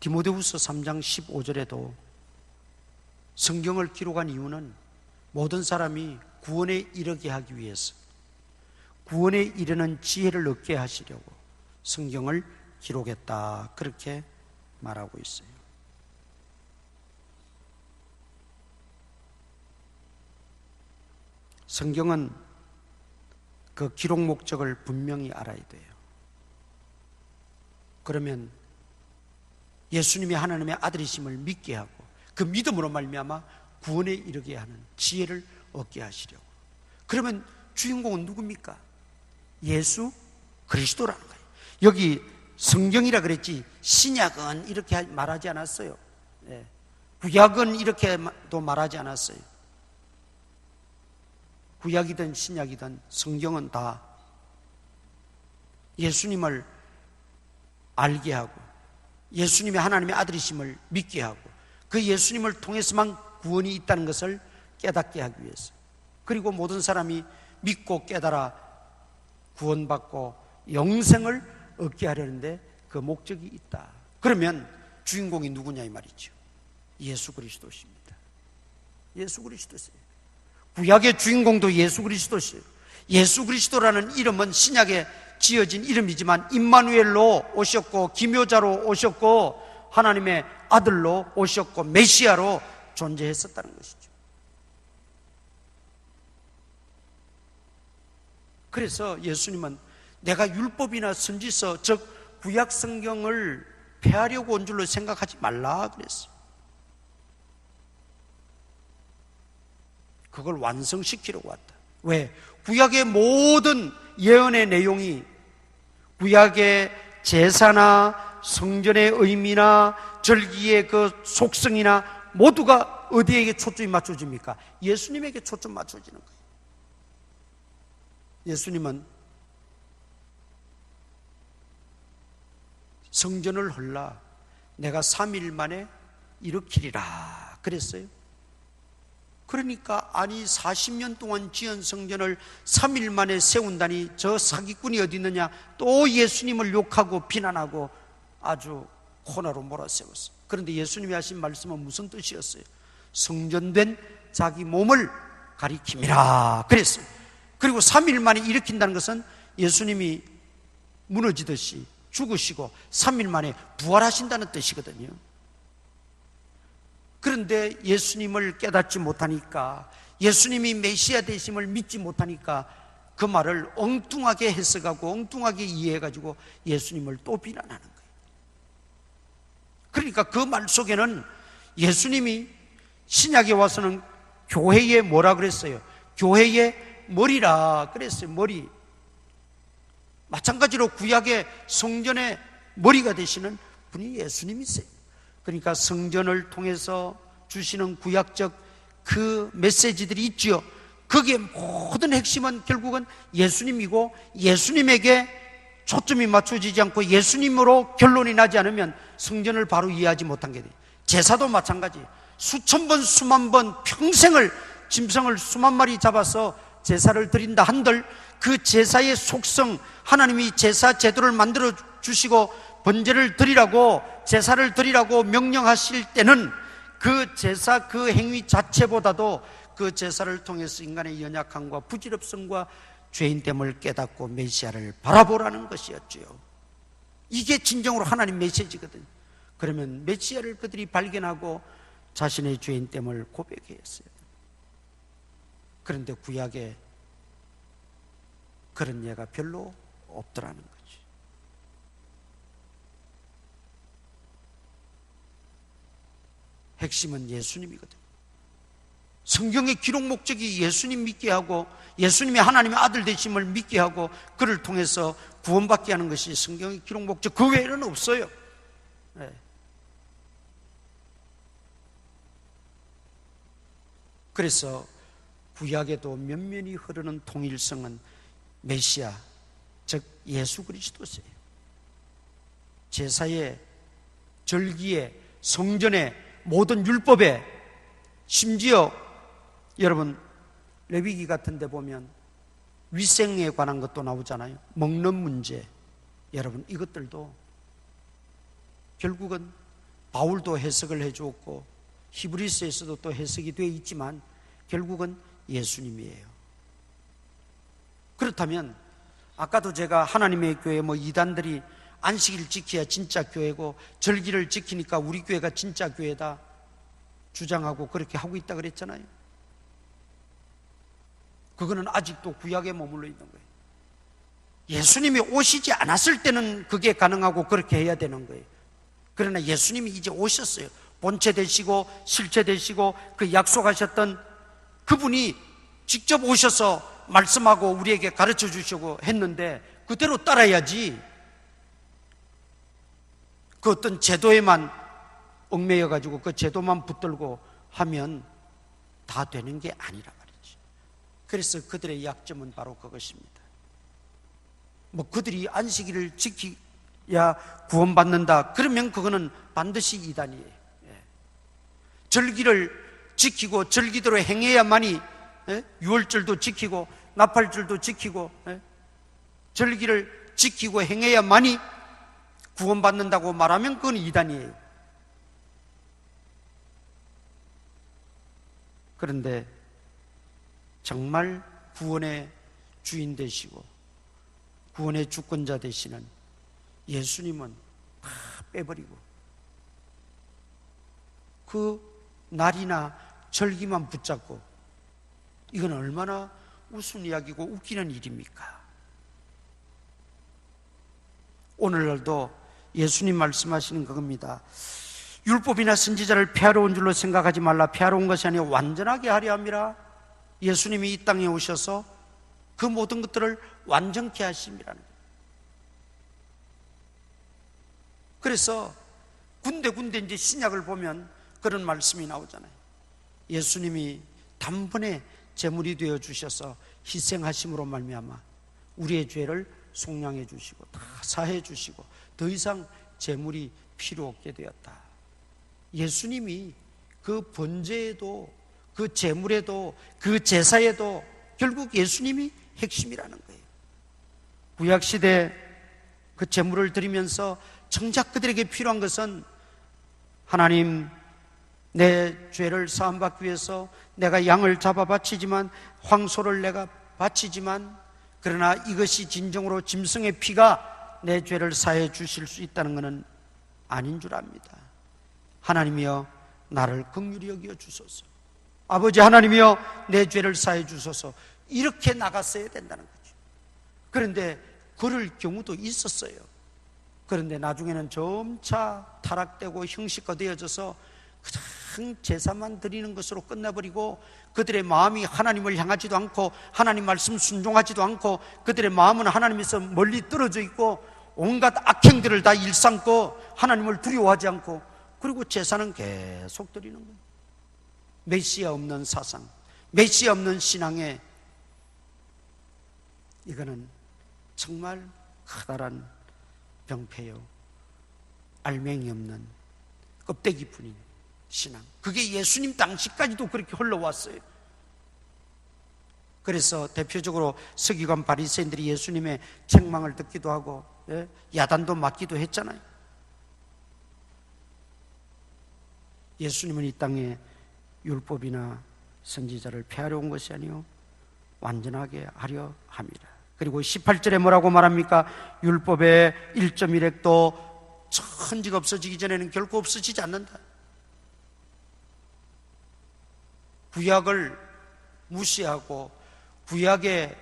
디모데후서 3장 15절에도 성경을 기록한 이유는 모든 사람이 구원에 이르게 하기 위해서, 구원에 이르는 지혜를 얻게 하시려고 성경을 기록했다, 그렇게 말하고 있어요. 성경은 그 기록 목적을 분명히 알아야 돼요. 그러면 예수님이 하나님의 아들이심을 믿게 하고 그 믿음으로 말미암아 구원에 이르게 하는 지혜를 얻게 하시려고. 그러면 주인공은 누굽니까? 예수 그리스도라는 거예요. 여기 성경이라 그랬지 신약은 이렇게 말하지 않았어요. 구약은 이렇게도 말하지 않았어요. 구약이든 신약이든 성경은 다 예수님을 알게 하고 예수님이 하나님의 아들이심을 믿게 하고 그 예수님을 통해서만 구원이 있다는 것을 깨닫게 하기 위해서, 그리고 모든 사람이 믿고 깨달아 구원받고 영생을 얻게 하려는데 그 목적이 있다. 그러면 주인공이 누구냐 이 말이죠. 예수 그리스도십니다. 예수 그리스도세요. 구약의 주인공도 예수 그리스도세요. 예수 그리스도라는 이름은 신약에 지어진 이름이지만 임마누엘로 오셨고 기묘자로 오셨고 하나님의 아들로 오셨고 메시아로 존재했었다는 것이죠. 그래서 예수님은 내가 율법이나 선지서 즉 구약 성경을 폐하려고 온 줄로 생각하지 말라 그랬어요. 그걸 완성시키려고 왔다. 왜? 구약의 모든 예언의 내용이 구약의 제사나 성전의 의미나 절기의 그 속성이나 모두가 어디에게 초점이 맞춰집니까? 예수님에게 초점 맞춰지는 거예요. 예수님은 성전을 헐라 내가 3일 만에 일으키리라 그랬어요. 그러니까 아니 40년 동안 지은 성전을 3일 만에 세운다니 저 사기꾼이 어디 있느냐, 또 예수님을 욕하고 비난하고 아주 코너로 몰아세웠어요. 그런데 예수님이 하신 말씀은 무슨 뜻이었어요? 성전된 자기 몸을 가리킴이라 그랬어요. 그리고 3일 만에 일으킨다는 것은 예수님이 무너지듯이 죽으시고 3일 만에 부활하신다는 뜻이거든요. 그런데 예수님을 깨닫지 못하니까, 예수님이 메시아 되심을 믿지 못하니까 그 말을 엉뚱하게 해석하고 엉뚱하게 이해해가지고 예수님을 또 비난하는 거예요. 그러니까 그 말 속에는 예수님이 신약에 와서는 교회에 뭐라 그랬어요? 교회의 머리라 그랬어요. 머리. 마찬가지로 구약의 성전의 머리가 되시는 분이 예수님이세요. 그러니까 성전을 통해서 주시는 구약적 그 메시지들이 있죠. 거기에 모든 핵심은 결국은 예수님이고, 예수님에게 초점이 맞춰지지 않고 예수님으로 결론이 나지 않으면 성전을 바로 이해하지 못한 게 돼요. 제사도 마찬가지. 수천 번 수만 번 평생을 짐승을 수만 마리 잡아서 제사를 드린다 한들 그 제사의 속성, 하나님이 제사 제도를 만들어 주시고 번제를 드리라고, 제사를 드리라고 명령하실 때는 그 제사 그 행위 자체보다도 그 제사를 통해서 인간의 연약함과 부질없음과 죄인됨을 깨닫고 메시아를 바라보라는 것이었죠. 이게 진정으로 하나님 메시지거든요. 그러면 메시아를 그들이 발견하고 자신의 죄인됨을 고백해야 했어요. 그런데 구약에 그런 예가 별로 없더라는 거죠. 핵심은 예수님이거든요. 성경의 기록 목적이 예수님 믿게 하고 예수님이 하나님의 아들 되심을 믿게 하고 그를 통해서 구원받게 하는 것이 성경의 기록 목적, 그 외에는 없어요. 네. 그래서 구약에도 면면이 흐르는 통일성은 메시아, 즉 예수 그리스도세요. 제사에, 절기에, 성전에, 모든 율법에, 심지어 여러분 레위기 같은 데 보면 위생에 관한 것도 나오잖아요. 먹는 문제. 여러분 이것들도 결국은 바울도 해석을 해주었고 히브리서에서도 또 해석이 되어 있지만 결국은 예수님이에요. 그렇다면 아까도 제가 하나님의 교회 이단들이 안식일 지켜야 진짜 교회고 절기를 지키니까 우리 교회가 진짜 교회다 주장하고 그렇게 하고 있다 그랬잖아요. 그거는 아직도 구약에 머물러 있는 거예요. 예수님이 오시지 않았을 때는 그게 가능하고 그렇게 해야 되는 거예요. 그러나 예수님이 이제 오셨어요. 본체 되시고 실체 되시고 그 약속하셨던 그분이 직접 오셔서 말씀하고 우리에게 가르쳐 주시고 했는데 그대로 따라야지 그 어떤 제도에만 얽매여 가지고 그 제도만 붙들고 하면 다 되는 게 아니라 말이지. 그래서 그들의 약점은 바로 그것입니다. 그들이 안식일을 지켜야 구원받는다 그러면 그거는 반드시 이단이에요. 절기를 지키고 절기대로 행해야만이 유월절도 지키고 나팔절도 지키고 절기를 지키고 행해야만이 구원받는다고 말하면 그건 이단이에요. 그런데 정말 구원의 주인 되시고 구원의 주권자 되시는 예수님은 다 빼버리고 그 날이나 절기만 붙잡고 이건 얼마나 우스운 이야기고 웃기는 일입니까? 오늘날도 예수님 말씀하시는 그겁니다. 율법이나 선지자를 폐하러 온 줄로 생각하지 말라. 폐하러 온 것이 아니라 완전하게 하려 함이라. 예수님이 이 땅에 오셔서 그 모든 것들을 완전케 하심이라는 거예요. 그래서 군데군데 이제 신약을 보면 그런 말씀이 나오잖아요. 예수님이 단번에 제물이 되어 주셔서 희생하심으로 말미암아 우리의 죄를 속량해 주시고 다 사해 주시고 더 이상 제물이 필요 없게 되었다. 예수님이 그 번제에도 그 제물에도 그 제사에도 결국 예수님이 핵심이라는 거예요. 구약시대 그 제물을 드리면서 정작 그들에게 필요한 것은 하나님 내 죄를 사함받기 위해서 내가 양을 잡아 바치지만 황소를 내가 바치지만 그러나 이것이 진정으로 짐승의 피가 내 죄를 사해 주실 수 있다는 것은 아닌 줄 압니다. 하나님이여 나를 긍휼히 여겨 주소서. 아버지 하나님이여 내 죄를 사해 주소서. 이렇게 나갔어야 된다는 거죠. 그런데 그럴 경우도 있었어요. 그런데 나중에는 점차 타락되고 형식화되어져서 그냥 제사만 드리는 것으로 끝내버리고 그들의 마음이 하나님을 향하지도 않고 하나님 말씀 순종하지도 않고 그들의 마음은 하나님에서 멀리 떨어져 있고 온갖 악행들을 다 일삼고 하나님을 두려워하지 않고 그리고 제사는 계속 드리는 거예요. 메시아 없는 사상, 메시아 없는 신앙에 이거는 정말 커다란 병폐요, 알맹이 없는 껍데기뿐인 신앙. 그게 예수님 당시까지도 그렇게 흘러왔어요. 그래서 대표적으로 서기관 바리새인들이 예수님의 책망을 듣기도 하고 야단도 맞기도 했잖아요. 예수님은 이 땅에 율법이나 선지자를 폐하려 온 것이 아니요 완전하게 하려 함이라. 그리고 18절에 뭐라고 말합니까? 율법의 1.1획도 천지가 없어지기 전에는 결코 없어지지 않는다. 구약을 무시하고 구약의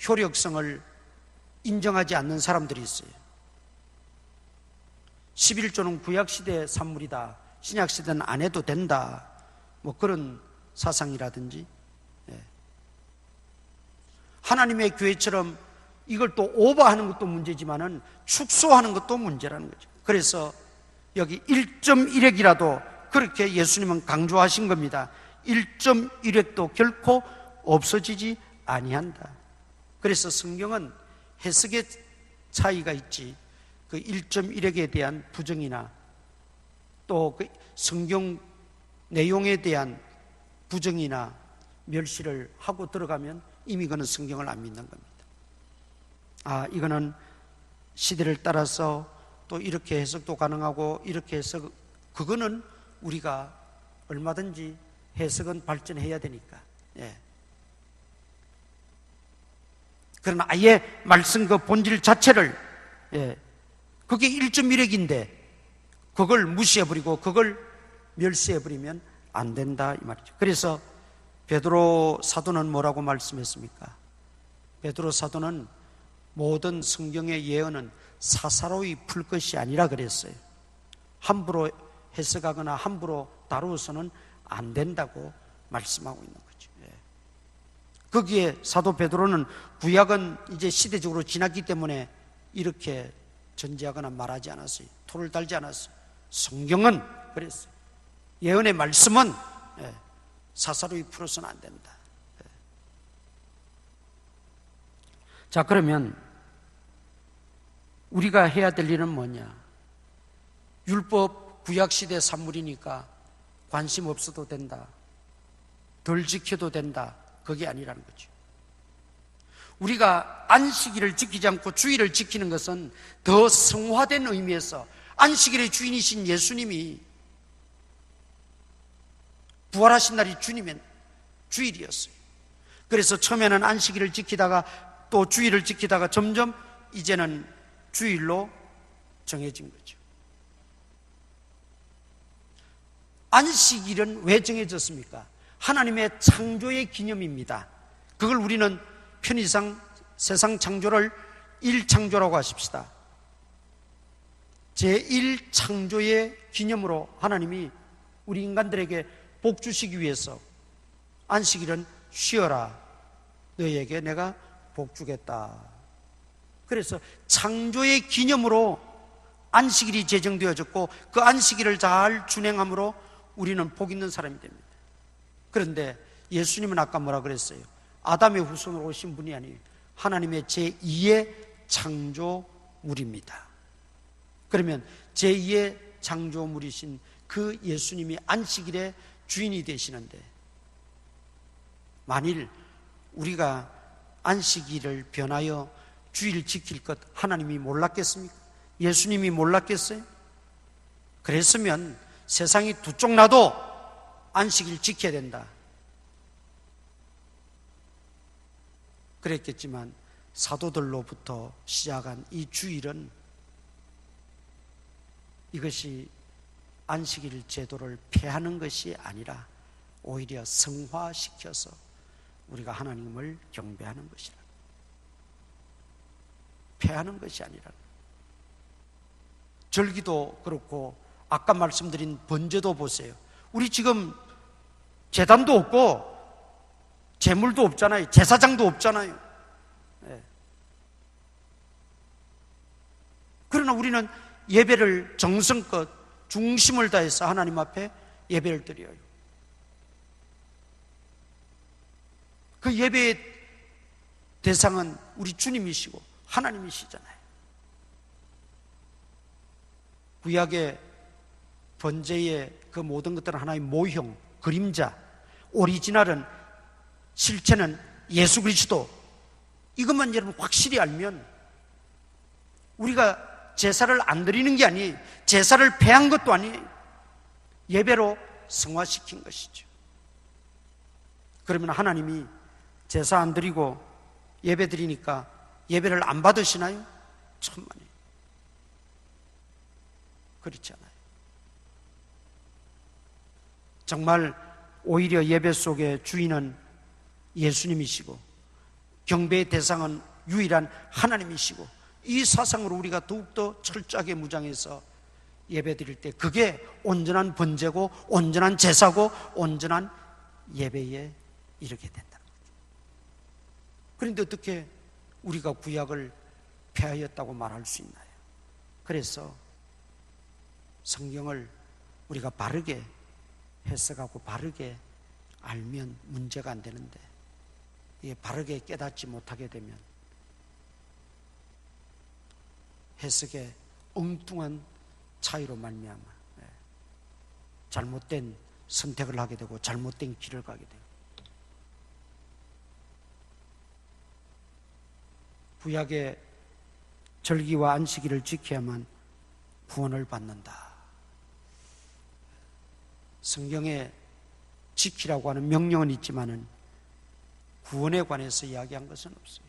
효력성을 인정하지 않는 사람들이 있어요. 11조는 구약시대의 산물이다, 신약시대는 안 해도 된다, 뭐 그런 사상이라든지 하나님의 교회처럼 이걸 또 오버하는 것도 문제지만은 축소하는 것도 문제라는 거죠. 그래서 여기 1.1획이라도 그렇게 예수님은 강조하신 겁니다. 1.1획도 결코 없어지지 아니한다. 그래서 성경은 해석의 차이가 있지, 그 1.1액에 대한 부정이나 또 그 성경 내용에 대한 부정이나 멸시를 하고 들어가면 이미 그는 성경을 안 믿는 겁니다. 이거는 시대를 따라서 또 이렇게 해석도 가능하고 이렇게 해석, 그거는 우리가 얼마든지 해석은 발전해야 되니까. 그러나 아예 말씀 그 본질 자체를, 그게 1.1액인데 그걸 무시해버리고 그걸 멸시해버리면 안 된다 이 말이죠. 그래서 베드로 사도는 뭐라고 말씀했습니까? 베드로 사도는 모든 성경의 예언은 사사로이 풀 것이 아니라 그랬어요. 함부로 해석하거나 함부로 다루어서는 안 된다고 말씀하고 있는 거죠. 거기에 사도 베드로는 구약은 이제 시대적으로 지났기 때문에 이렇게 전제하거나 말하지 않았어요. 토를 달지 않았어요. 성경은 그랬어요. 예언의 말씀은 사사로이 풀어서는 안 된다. 자, 그러면 우리가 해야 될 일은 뭐냐? 율법 구약시대 산물이니까 관심 없어도 된다, 덜 지켜도 된다, 그게 아니라는 거죠. 우리가 안식일을 지키지 않고 주일을 지키는 것은 더 성화된 의미에서 안식일의 주인이신 예수님이 부활하신 날이 주님의 주일이었어요. 그래서 처음에는 안식일을 지키다가 또 주일을 지키다가 점점 이제는 주일로 정해진 거죠. 안식일은 왜 정해졌습니까? 하나님의 창조의 기념입니다. 그걸 우리는 편의상 세상 창조를 일창조라고 하십시다. 제1창조의 기념으로 하나님이 우리 인간들에게 복 주시기 위해서 안식일은 쉬어라, 너희에게 내가 복 주겠다. 그래서 창조의 기념으로 안식일이 제정되어졌고 그 안식일을 잘 준행함으로 우리는 복 있는 사람이 됩니다. 그런데 예수님은 아까 뭐라 그랬어요? 아담의 후손으로 오신 분이 아니에요. 하나님의 제2의 창조물입니다. 그러면 제2의 창조물이신 그 예수님이 안식일의 주인이 되시는데, 만일 우리가 안식일을 변하여 주일 지킬 것 하나님이 몰랐겠습니까? 예수님이 몰랐겠어요? 그랬으면 세상이 두 쪽 나도 안식일 지켜야 된다 그랬겠지만, 사도들로부터 시작한 이 주일은 이것이 안식일 제도를 폐하는 것이 아니라 오히려 성화시켜서 우리가 하나님을 경배하는 것이라, 폐하는 것이 아니라. 절기도 그렇고 아까 말씀드린 번제도 보세요. 우리 지금 제단도 없고 제물도 없잖아요. 제사장도 없잖아요. 그러나 우리는 예배를 정성껏 중심을 다해서 하나님 앞에 예배를 드려요. 그 예배의 대상은 우리 주님이시고 하나님이시잖아요. 구약의 번제의 그 모든 것들은 하나의 모형, 그림자, 오리지널은, 실체는 예수 그리스도. 이것만 여러분 확실히 알면 우리가 제사를 안 드리는 게 아니에요. 제사를 폐한 것도 아니에요. 예배로 성화시킨 것이죠. 그러면 하나님이 제사 안 드리고 예배 드리니까 예배를 안 받으시나요? 천만에 그렇지 않아요. 정말 오히려 예배 속의 주인은 예수님이시고 경배의 대상은 유일한 하나님이시고, 이 사상으로 우리가 더욱더 철저하게 무장해서 예배 드릴 때 그게 온전한 번제고 온전한 제사고 온전한 예배에 이르게 된다. 그런데 어떻게 우리가 구약을 폐하였다고 말할 수 있나요? 그래서 성경을 우리가 바르게 해석하고 바르게 알면 문제가 안 되는데, 이게 바르게 깨닫지 못하게 되면 해석의 엉뚱한 차이로 말미암아 잘못된 선택을 하게 되고 잘못된 길을 가게 되고, 구약의 절기와 안식일을 지켜야만 구원을 받는다. 성경에 지키라고 하는 명령은 있지만은 구원에 관해서 이야기한 것은 없어요.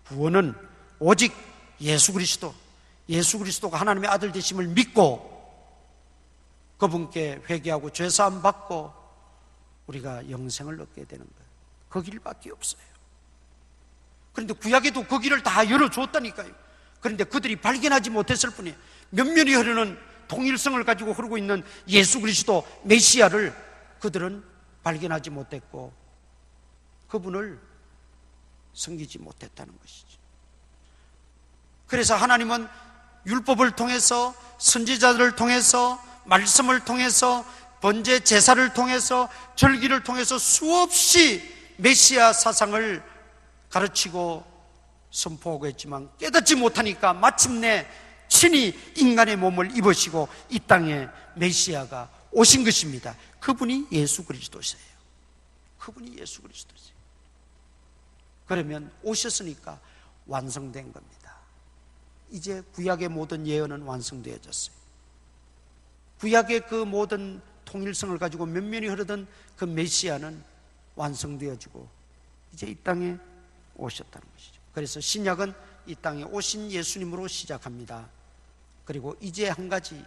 구원은 오직 예수 그리스도가 하나님의 아들 되심을 믿고 그분께 회개하고 죄사함 받고 우리가 영생을 얻게 되는 거예요. 그 길밖에 없어요. 그런데 구약에도 그 길을 다 열어줬다니까요. 그런데 그들이 발견하지 못했을 뿐이에요. 면면이 흐르는 통일성을 가지고 흐르고 있는 예수 그리스도 메시아를 그들은 발견하지 못했고 그분을 섬기지 못했다는 것이죠. 그래서 하나님은 율법을 통해서, 선지자들을 통해서, 말씀을 통해서, 번제 제사를 통해서, 절기를 통해서 수없이 메시아 사상을 가르치고 선포하고 했지만 깨닫지 못하니까 마침내 친히 인간의 몸을 입으시고 이 땅에 메시아가 오신 것입니다. 그분이 예수 그리스도세요. 그분이 예수 그리스도세요. 그러면 오셨으니까 완성된 겁니다. 이제 구약의 모든 예언은 완성되어졌어요. 구약의 그 모든 통일성을 가지고 면면이 흐르던 그 메시아는 완성되어지고 이제 이 땅에 오셨다는 것이죠. 그래서 신약은 이 땅에 오신 예수님으로 시작합니다. 그리고 이제 한 가지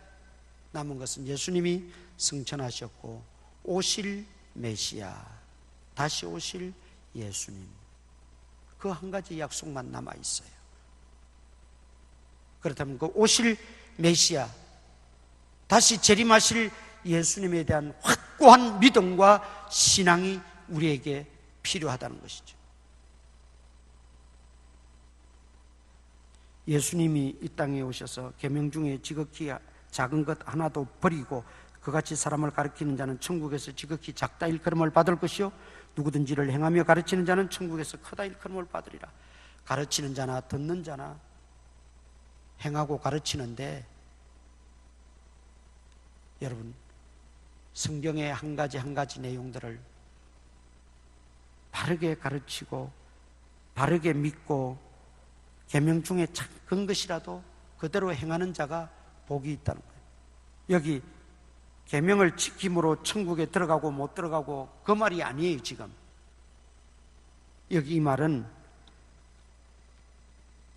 남은 것은 예수님이 승천하셨고 오실 메시아, 다시 오실 예수님, 그 한 가지 약속만 남아 있어요. 그렇다면 그 오실 메시아, 다시 재림하실 예수님에 대한 확고한 믿음과 신앙이 우리에게 필요하다는 것이죠. 예수님이 이 땅에 오셔서 계명 중에 지극히 작은 것 하나도 버리고 그같이 사람을 가르치는 자는 천국에서 지극히 작다 일컬음을 받을 것이요 누구든지 이를 행하며 가르치는 자는 천국에서 크다 일컬음을 받으리라. 가르치는 자나 듣는 자나 행하고 가르치는데, 여러분 성경의 한 가지 한 가지 내용들을 바르게 가르치고 바르게 믿고 계명 중에 작은 것이라도 그대로 행하는 자가 복이 있다는 거예요. 여기 계명을 지킴으로 천국에 들어가고 못 들어가고 그 말이 아니에요. 지금 여기 이 말은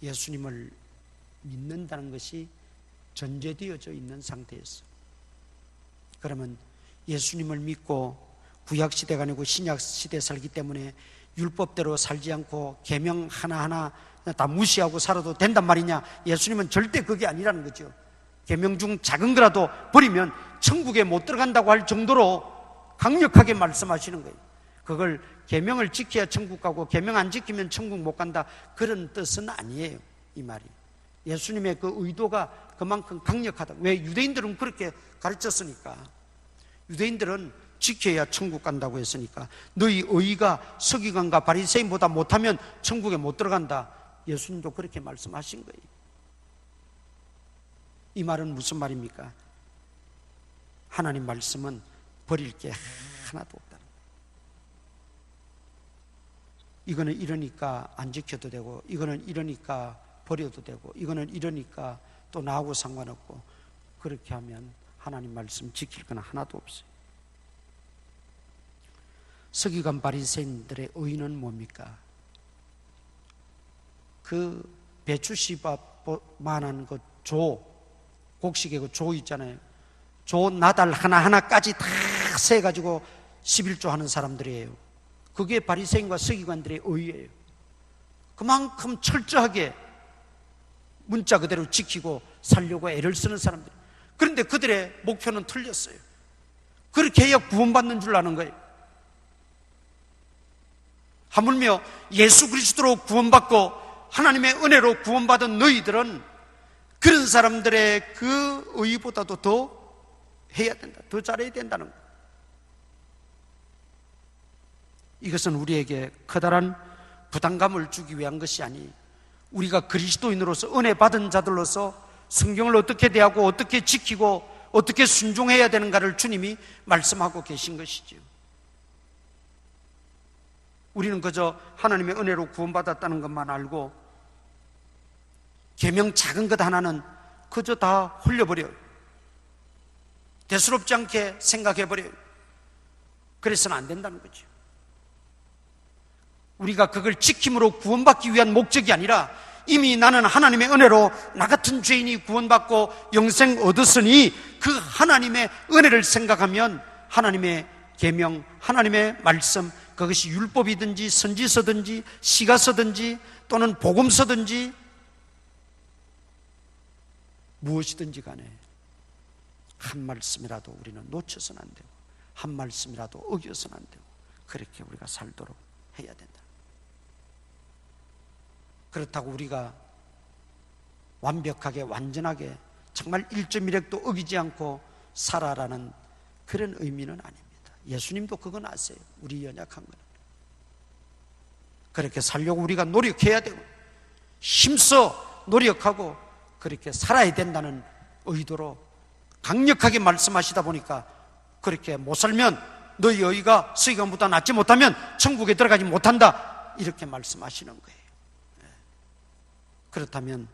예수님을 믿는다는 것이 전제되어져 있는 상태였어. 그러면 예수님을 믿고 구약시대가 아니고 신약시대에 살기 때문에 율법대로 살지 않고 계명 하나하나 다 무시하고 살아도 된단 말이냐? 예수님은 절대 그게 아니라는 거죠. 계명 중 작은 거라도 버리면 천국에 못 들어간다고 할 정도로 강력하게 말씀하시는 거예요. 그걸 계명을 지켜야 천국 가고 계명 안 지키면 천국 못 간다, 그런 뜻은 아니에요. 이 말이 예수님의 그 의도가 그만큼 강력하다. 왜? 유대인들은 그렇게 가르쳤으니까. 유대인들은 지켜야 천국 간다고 했으니까. 너희 의의가 서기관과 바리새인보다 못하면 천국에 못 들어간다. 예수님도 그렇게 말씀하신 거예요. 이 말은 무슨 말입니까? 하나님 말씀은 버릴 게 하나도 없다는 거예요. 이거는 이러니까 안 지켜도 되고, 이거는 이러니까 버려도 되고, 이거는 이러니까 또 나하고 상관없고, 그렇게 하면 하나님 말씀 지킬 건 하나도 없어요. 서기관 바리새인들의 의의는 뭡니까? 그 배추씨밥만한 그 조, 곡식의 그 조 있잖아요. 조 나달 하나하나까지 다 세가지고 11조 하는 사람들이에요. 그게 바리새인과 서기관들의 의의예요. 그만큼 철저하게 문자 그대로 지키고 살려고 애를 쓰는 사람들. 그런데 그들의 목표는 틀렸어요. 그렇게 해야 구원받는 줄 아는 거예요. 하물며 예수 그리스도로 구원받고 하나님의 은혜로 구원받은 너희들은 그런 사람들의 그 의의보다도 더 해야 된다, 더 잘해야 된다는 거예요. 이것은 우리에게 커다란 부담감을 주기 위한 것이 아니, 우리가 그리스도인으로서 은혜 받은 자들로서 성경을 어떻게 대하고 어떻게 지키고 어떻게 순종해야 되는가를 주님이 말씀하고 계신 것이지요. 우리는 그저 하나님의 은혜로 구원받았다는 것만 알고 계명 작은 것 하나는 그저 다 홀려버려요. 대수롭지 않게 생각해버려요. 그래서는 안 된다는 거죠. 우리가 그걸 지킴으로 구원받기 위한 목적이 아니라 이미 나는 하나님의 은혜로 나 같은 죄인이 구원받고 영생 얻었으니 그 하나님의 은혜를 생각하면 하나님의 계명, 하나님의 말씀, 그것이 율법이든지 선지서든지 시가서든지 또는 복음서든지 무엇이든지 간에 한 말씀이라도 우리는 놓쳐서는 안 되고 한 말씀이라도 어겨서는 안 되고 그렇게 우리가 살도록 해야 된다. 그렇다고 우리가 완벽하게 완전하게 정말 1.1획도 어기지 않고 살아라는 그런 의미는 아닙니다. 예수님도 그건 아세요. 우리 연약한 거는. 그렇게 살려고 우리가 노력해야 되고 힘써 노력하고 그렇게 살아야 된다는 의도로 강력하게 말씀하시다 보니까 그렇게 못 살면 너희 의가 서기관보다 낫지 못하면 천국에 들어가지 못한다 이렇게 말씀하시는 거예요. 그렇다면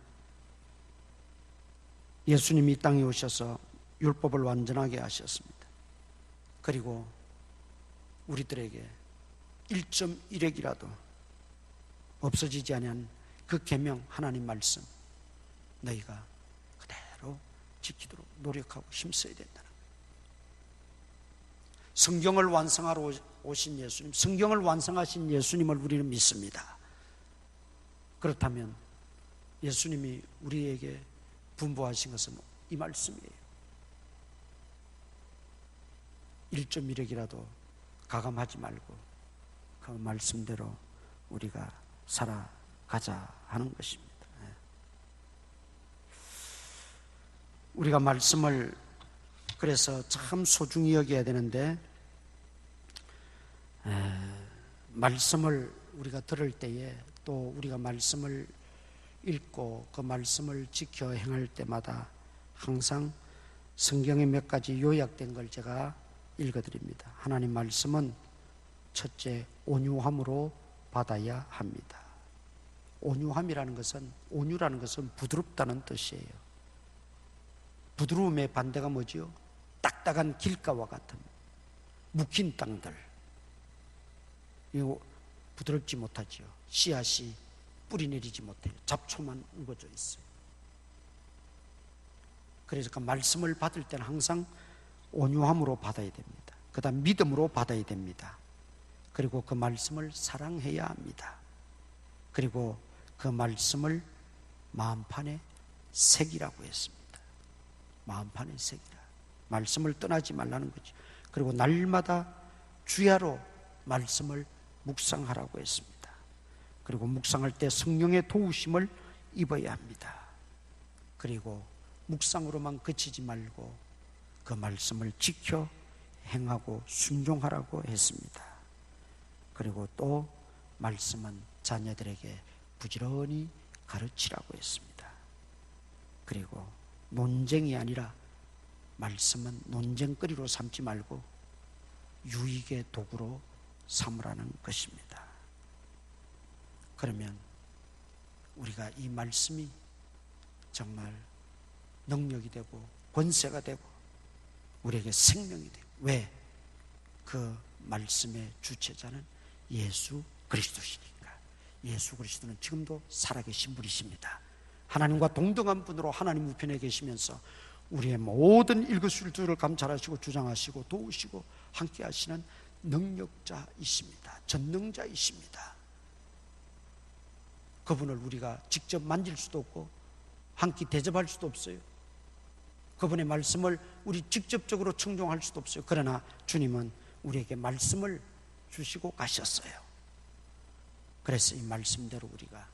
예수님이 이 땅에 오셔서 율법을 완전하게 하셨습니다. 그리고 우리들에게 1.1획이라도 없어지지 않은 그 계명 하나님 말씀 너희가 그대로 지키도록 노력하고 힘써야 된다는 거예요. 성경을 완성하러 오신 예수님, 성경을 완성하신 예수님을 우리는 믿습니다. 그렇다면 예수님이 우리에게 분부하신 것은 이 말씀이에요. 1.1획이라도 가감하지 말고 그 말씀대로 우리가 살아가자 하는 것입니다. 우리가 말씀을 그래서 참 소중히 여겨야 되는데 말씀을 우리가 들을 때에 또 우리가 말씀을 읽고 그 말씀을 지켜 행할 때마다 항상 성경의 몇 가지 요약된 걸 제가 읽어드립니다. 하나님 말씀은 첫째 온유함으로 받아야 합니다. 온유함이라는 것은 온유라는 것은 부드럽다는 뜻이에요. 부드러움의 반대가 뭐지요? 딱딱한 길가와 같은 묵힌 땅들 이거 부드럽지 못하지요. 씨앗이 뿌리 내리지 못해요. 잡초만 우거져 있어요. 그래서 그 말씀을 받을 때는 항상 온유함으로 받아야 됩니다. 그 다음 믿음으로 받아야 됩니다. 그리고 그 말씀을 사랑해야 합니다. 그리고 그 말씀을 마음판에 새기라고 했습니다. 마음판에 새기라. 말씀을 떠나지 말라는 거죠. 그리고 날마다 주야로 말씀을 묵상하라고 했습니다. 그리고 묵상할 때 성령의 도우심을 입어야 합니다. 그리고 묵상으로만 그치지 말고 그 말씀을 지켜 행하고 순종하라고 했습니다. 그리고 또 말씀은 자녀들에게 부지런히 가르치라고 했습니다. 그리고 논쟁이 아니라 말씀은 논쟁거리로 삼지 말고 유익의 도구로 삼으라는 것입니다. 그러면 우리가 이 말씀이 정말 능력이 되고 권세가 되고 우리에게 생명이 되고 왜? 그 말씀의 주체자는 예수 그리스도시니까. 예수 그리스도는 지금도 살아계신 분이십니다. 하나님과 동등한 분으로 하나님 우편에 계시면서 우리의 모든 일거수일투를 감찰하시고 주장하시고 도우시고 함께 하시는 능력자이십니다. 전능자이십니다. 그분을 우리가 직접 만질 수도 없고 한 끼 대접할 수도 없어요. 그분의 말씀을 우리 직접적으로 청종할 수도 없어요. 그러나 주님은 우리에게 말씀을 주시고 가셨어요. 그래서 이 말씀대로 우리가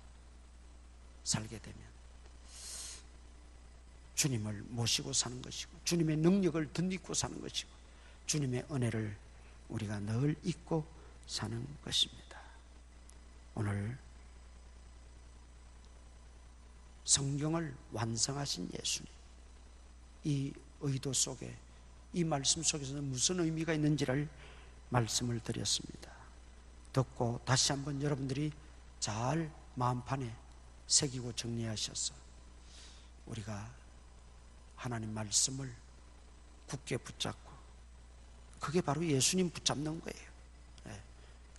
살게 되면 주님을 모시고 사는 것이고 주님의 능력을 덧입고 사는 것이고 주님의 은혜를 우리가 늘 잊고 사는 것입니다. 오늘 성경을 완성하신 예수님, 이 의도 속에, 이 말씀 속에서는 무슨 의미가 있는지를 말씀을 드렸습니다. 듣고 다시 한번 여러분들이 잘 마음판에 새기고 정리하셔서 우리가 하나님 말씀을 굳게 붙잡고, 그게 바로 예수님 붙잡는 거예요.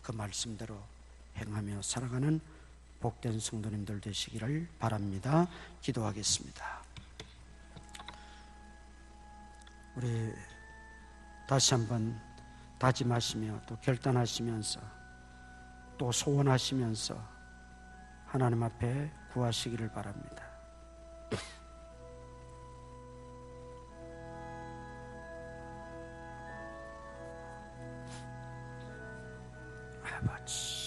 그 말씀대로 행하며 살아가는 복된 성도님들 되시기를 바랍니다. 기도하겠습니다. 우리 다시 한번 다짐하시며 또 결단하시면서 또 소원하시면서 하나님 앞에 구하시기를 바랍니다. 아버지,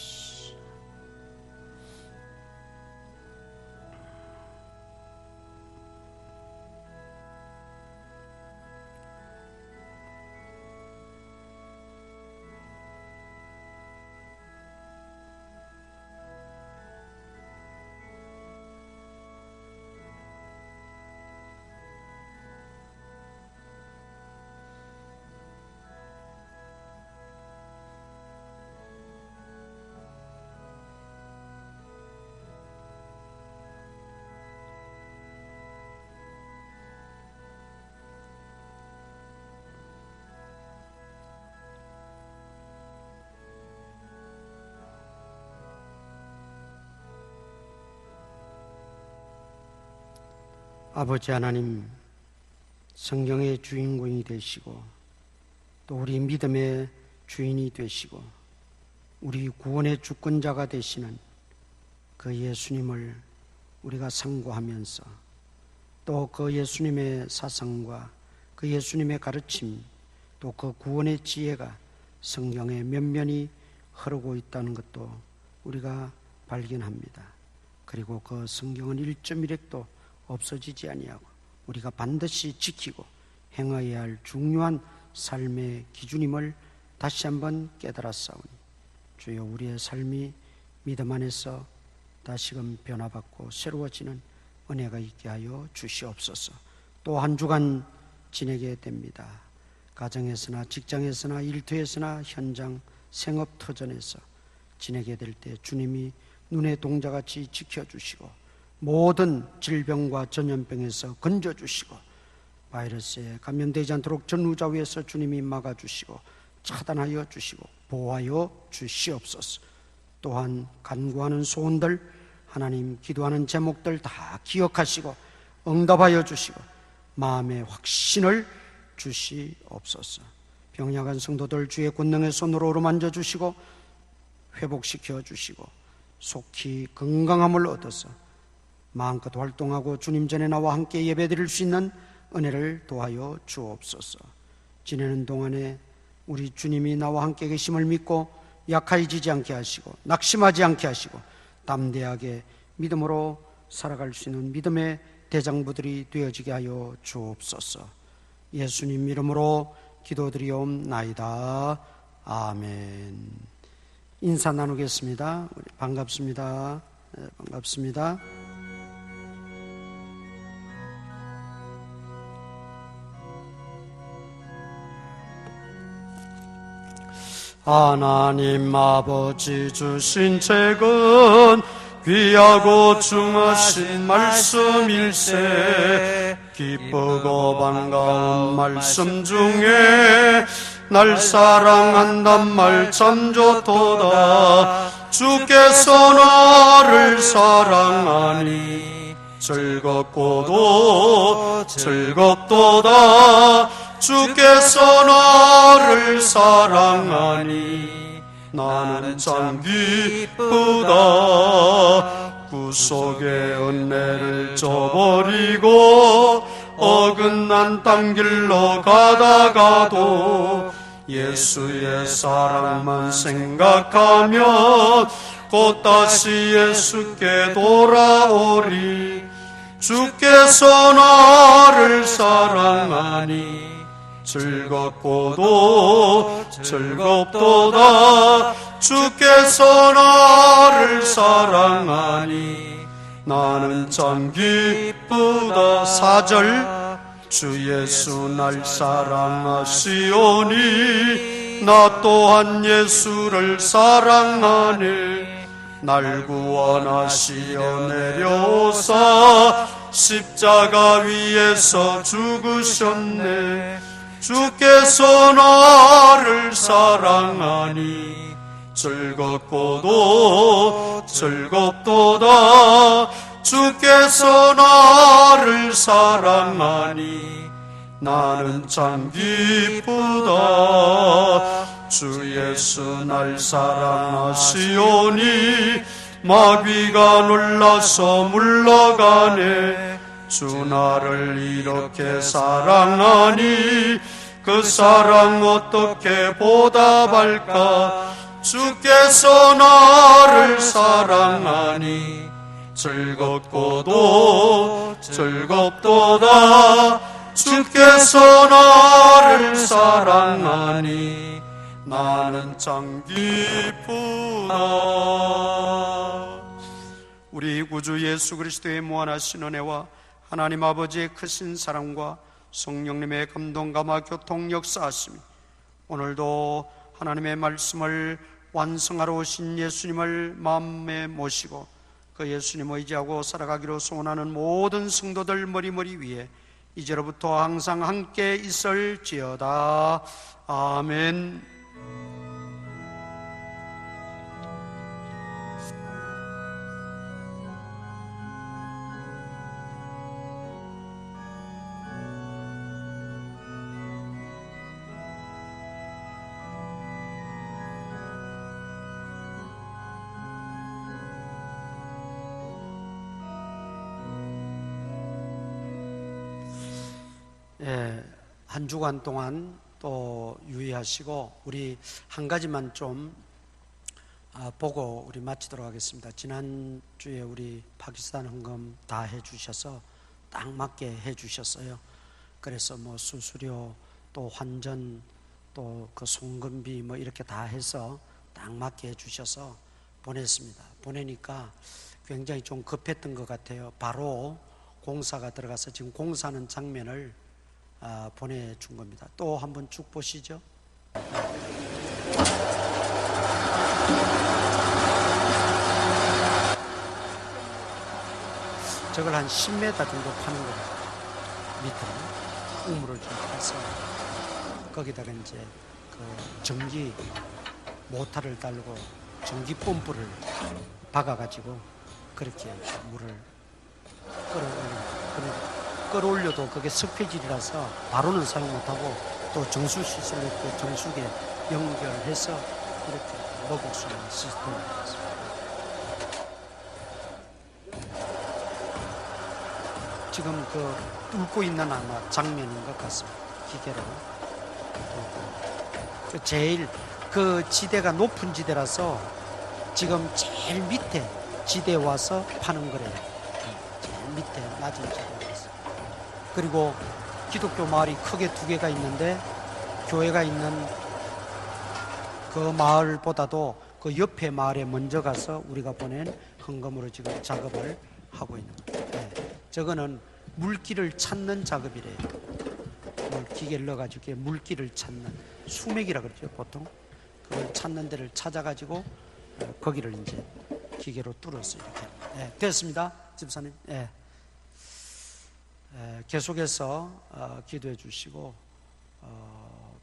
아버지 하나님, 성경의 주인공이 되시고 또 우리 믿음의 주인이 되시고 우리 구원의 주권자가 되시는 그 예수님을 우리가 상고하면서 또 그 예수님의 사상과 그 예수님의 가르침, 또 그 구원의 지혜가 성경에 면면히 흐르고 있다는 것도 우리가 발견합니다. 그리고 그 성경은 1.1획도 없어지지 아니하고 우리가 반드시 지키고 행해야 할 중요한 삶의 기준임을 다시 한번 깨달았사오니 주여, 우리의 삶이 믿음 안에서 다시금 변화받고 새로워지는 은혜가 있게 하여 주시옵소서. 또 한 주간 지내게 됩니다. 가정에서나 직장에서나 일터에서나 현장 생업터전에서 지내게 될 때 주님이 눈의 동자같이 지켜주시고 모든 질병과 전염병에서 건져주시고 바이러스에 감염되지 않도록 전우좌우에서 주님이 막아주시고 차단하여 주시고 보호하여 주시옵소서. 또한 간구하는 소원들, 하나님 기도하는 제목들 다 기억하시고 응답하여 주시고 마음의 확신을 주시옵소서. 병약한 성도들 주의 권능의 손으로 어루만져 주시고 회복시켜 주시고 속히 건강함을 얻어서 마음껏 활동하고 주님 전에 나와 함께 예배드릴 수 있는 은혜를 도하여 주옵소서. 지내는 동안에 우리 주님이 나와 함께 계심을 믿고 약해지지 않게 하시고 낙심하지 않게 하시고 담대하게 믿음으로 살아갈 수 있는 믿음의 대장부들이 되어지게 하여 주옵소서. 예수님 이름으로 기도드리옵나이다. 아멘. 인사 나누겠습니다. 반갑습니다. 반갑습니다. 하나님 아버지 주신 책은 귀하고 중하신 말씀일세. 기쁘고 반가운 말씀 중에 날 사랑한단 말 참 좋도다. 주께서 나를 사랑하니 즐겁고도 즐겁도다. 주께서 나를 사랑하니 나는 참 기쁘다. 구속의 은혜를 저버리고 어긋난 딴 길로 가다가도 예수의 사랑만 생각하면 곧 다시 예수께 돌아오리. 주께서 나를 사랑하니 즐겁고도 즐겁도다. 주께서 나를 사랑하니 나는 참 기쁘다. 4절 주 예수 날 사랑하시오니 나 또한 예수를 사랑하네. 날 구원하시어 내려오사 십자가 위에서 죽으셨네. 주께서 나를 사랑하니 즐겁고도 즐겁도다. 주께서 나를 사랑하니 나는 참 기쁘다. 주 예수 날 사랑하시오니 마귀가 놀라서 물러가네. 주 나를 이렇게 사랑하니 그 사랑 어떻게 보답할까. 주께서 나를 사랑하니 즐겁고도 즐겁도다. 주께서 나를 사랑하니 나는 참 기쁘다. 우리 구주 예수 그리스도의 무한하신 은혜와 하나님 아버지의 크신 사랑과 성령님의 감동감화 교통 역사하심이 오늘도 하나님의 말씀을 완성하러 오신 예수님을 마음에 모시고 그 예수님을 의지하고 살아가기로 소원하는 모든 성도들 머리머리 위에 이제로부터 항상 함께 있을지어다. 아멘. 한 주간 동안 또 유의하시고 우리 한 가지만 좀 보고 우리 마치도록 하겠습니다. 지난주에 우리 파키스탄 헌금 다 해주셔서 딱 맞게 해주셨어요. 그래서 뭐 수수료 또 환전 또 그 송금비 뭐 이렇게 다 해서 딱 맞게 해주셔서 보냈습니다. 보내니까 굉장히 좀 급했던 것 같아요. 바로 공사가 들어가서 지금 공사하는 장면을 보내준 겁니다. 또 한번 쭉 보시죠. 저걸 한 10m 정도 파는 거 밑으로 우물을 좀 파서 거기다가 이제 그 전기 모터를 달고 전기 펌프를 박아가지고 그렇게 물을 끌어올려도 그게 석회질이라서 바로는 사용 못하고 또 정수시설로 또 정수기에 연결해서 이렇게 먹을 수 있는 시스템입니다. 지금 그 뚫고 있는 아마 장면인 것 같습니다. 기계로 뚫고. 제일 그 지대가 높은 지대라서 지금 제일 밑에 지대에 와서 파는 거래요. 제일 밑에 낮은 지대에 와서. 그리고 기독교 마을이 크게 두 개가 있는데 교회가 있는 그 마을보다도 그 옆에 마을에 먼저 가서 우리가 보낸 헌금으로 지금 작업을 하고 있는 거예요. 네. 저거는 물길을 찾는 작업이래요. 기계를 넣어가지고 물길을 찾는 수맥이라 그러죠 보통. 그걸 찾는 데를 찾아가지고 거기를 이제 기계로 뚫어서 이렇게. 네, 됐습니다, 집사님. 네. 계속해서 기도해 주시고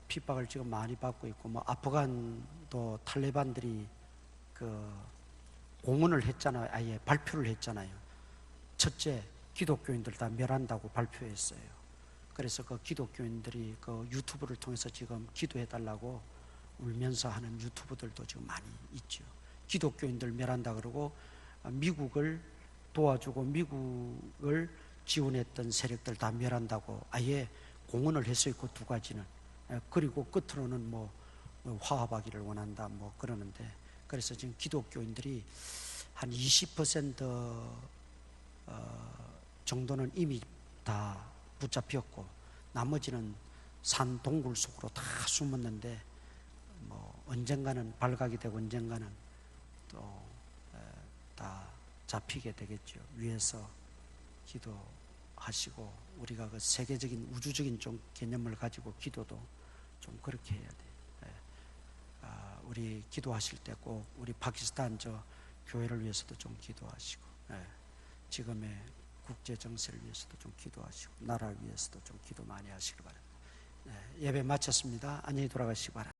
핍박을 지금 많이 받고 있고 뭐 아프간도 탈레반들이 그 공언을 했잖아요. 아예 발표를 했잖아요. 첫째, 기독교인들 다 멸한다고 발표했어요. 그래서 그 기독교인들이 그 유튜브를 통해서 지금 기도해 달라고 울면서 하는 유튜브들도 지금 많이 있죠. 기독교인들 멸한다 그러고 미국을 도와주고 미국을 지원했던 세력들 다 멸한다고 아예 공언을 했어 있고 두 가지는. 그리고 끝으로는 뭐 화합하기를 원한다 뭐 그러는데, 그래서 지금 기독교인들이 한 20% 정도는 이미 다 붙잡혔고 나머지는 산 동굴 속으로 다 숨었는데 뭐 언젠가는 발각이 되고 언젠가는 또 다 잡히게 되겠죠. 위에서 기도하시고 우리가 그 세계적인 우주적인 좀 개념을 가지고 기도도 좀 그렇게 해야 돼. 우리 기도하실 때 꼭 우리 파키스탄 저 교회를 위해서도 좀 기도하시고, 지금의 국제 정세를 위해서도 좀 기도하시고, 나라를 위해서도 좀 기도 많이 하시길 바랍니다. 예배 마쳤습니다. 안녕히 돌아가시기 바랍니다.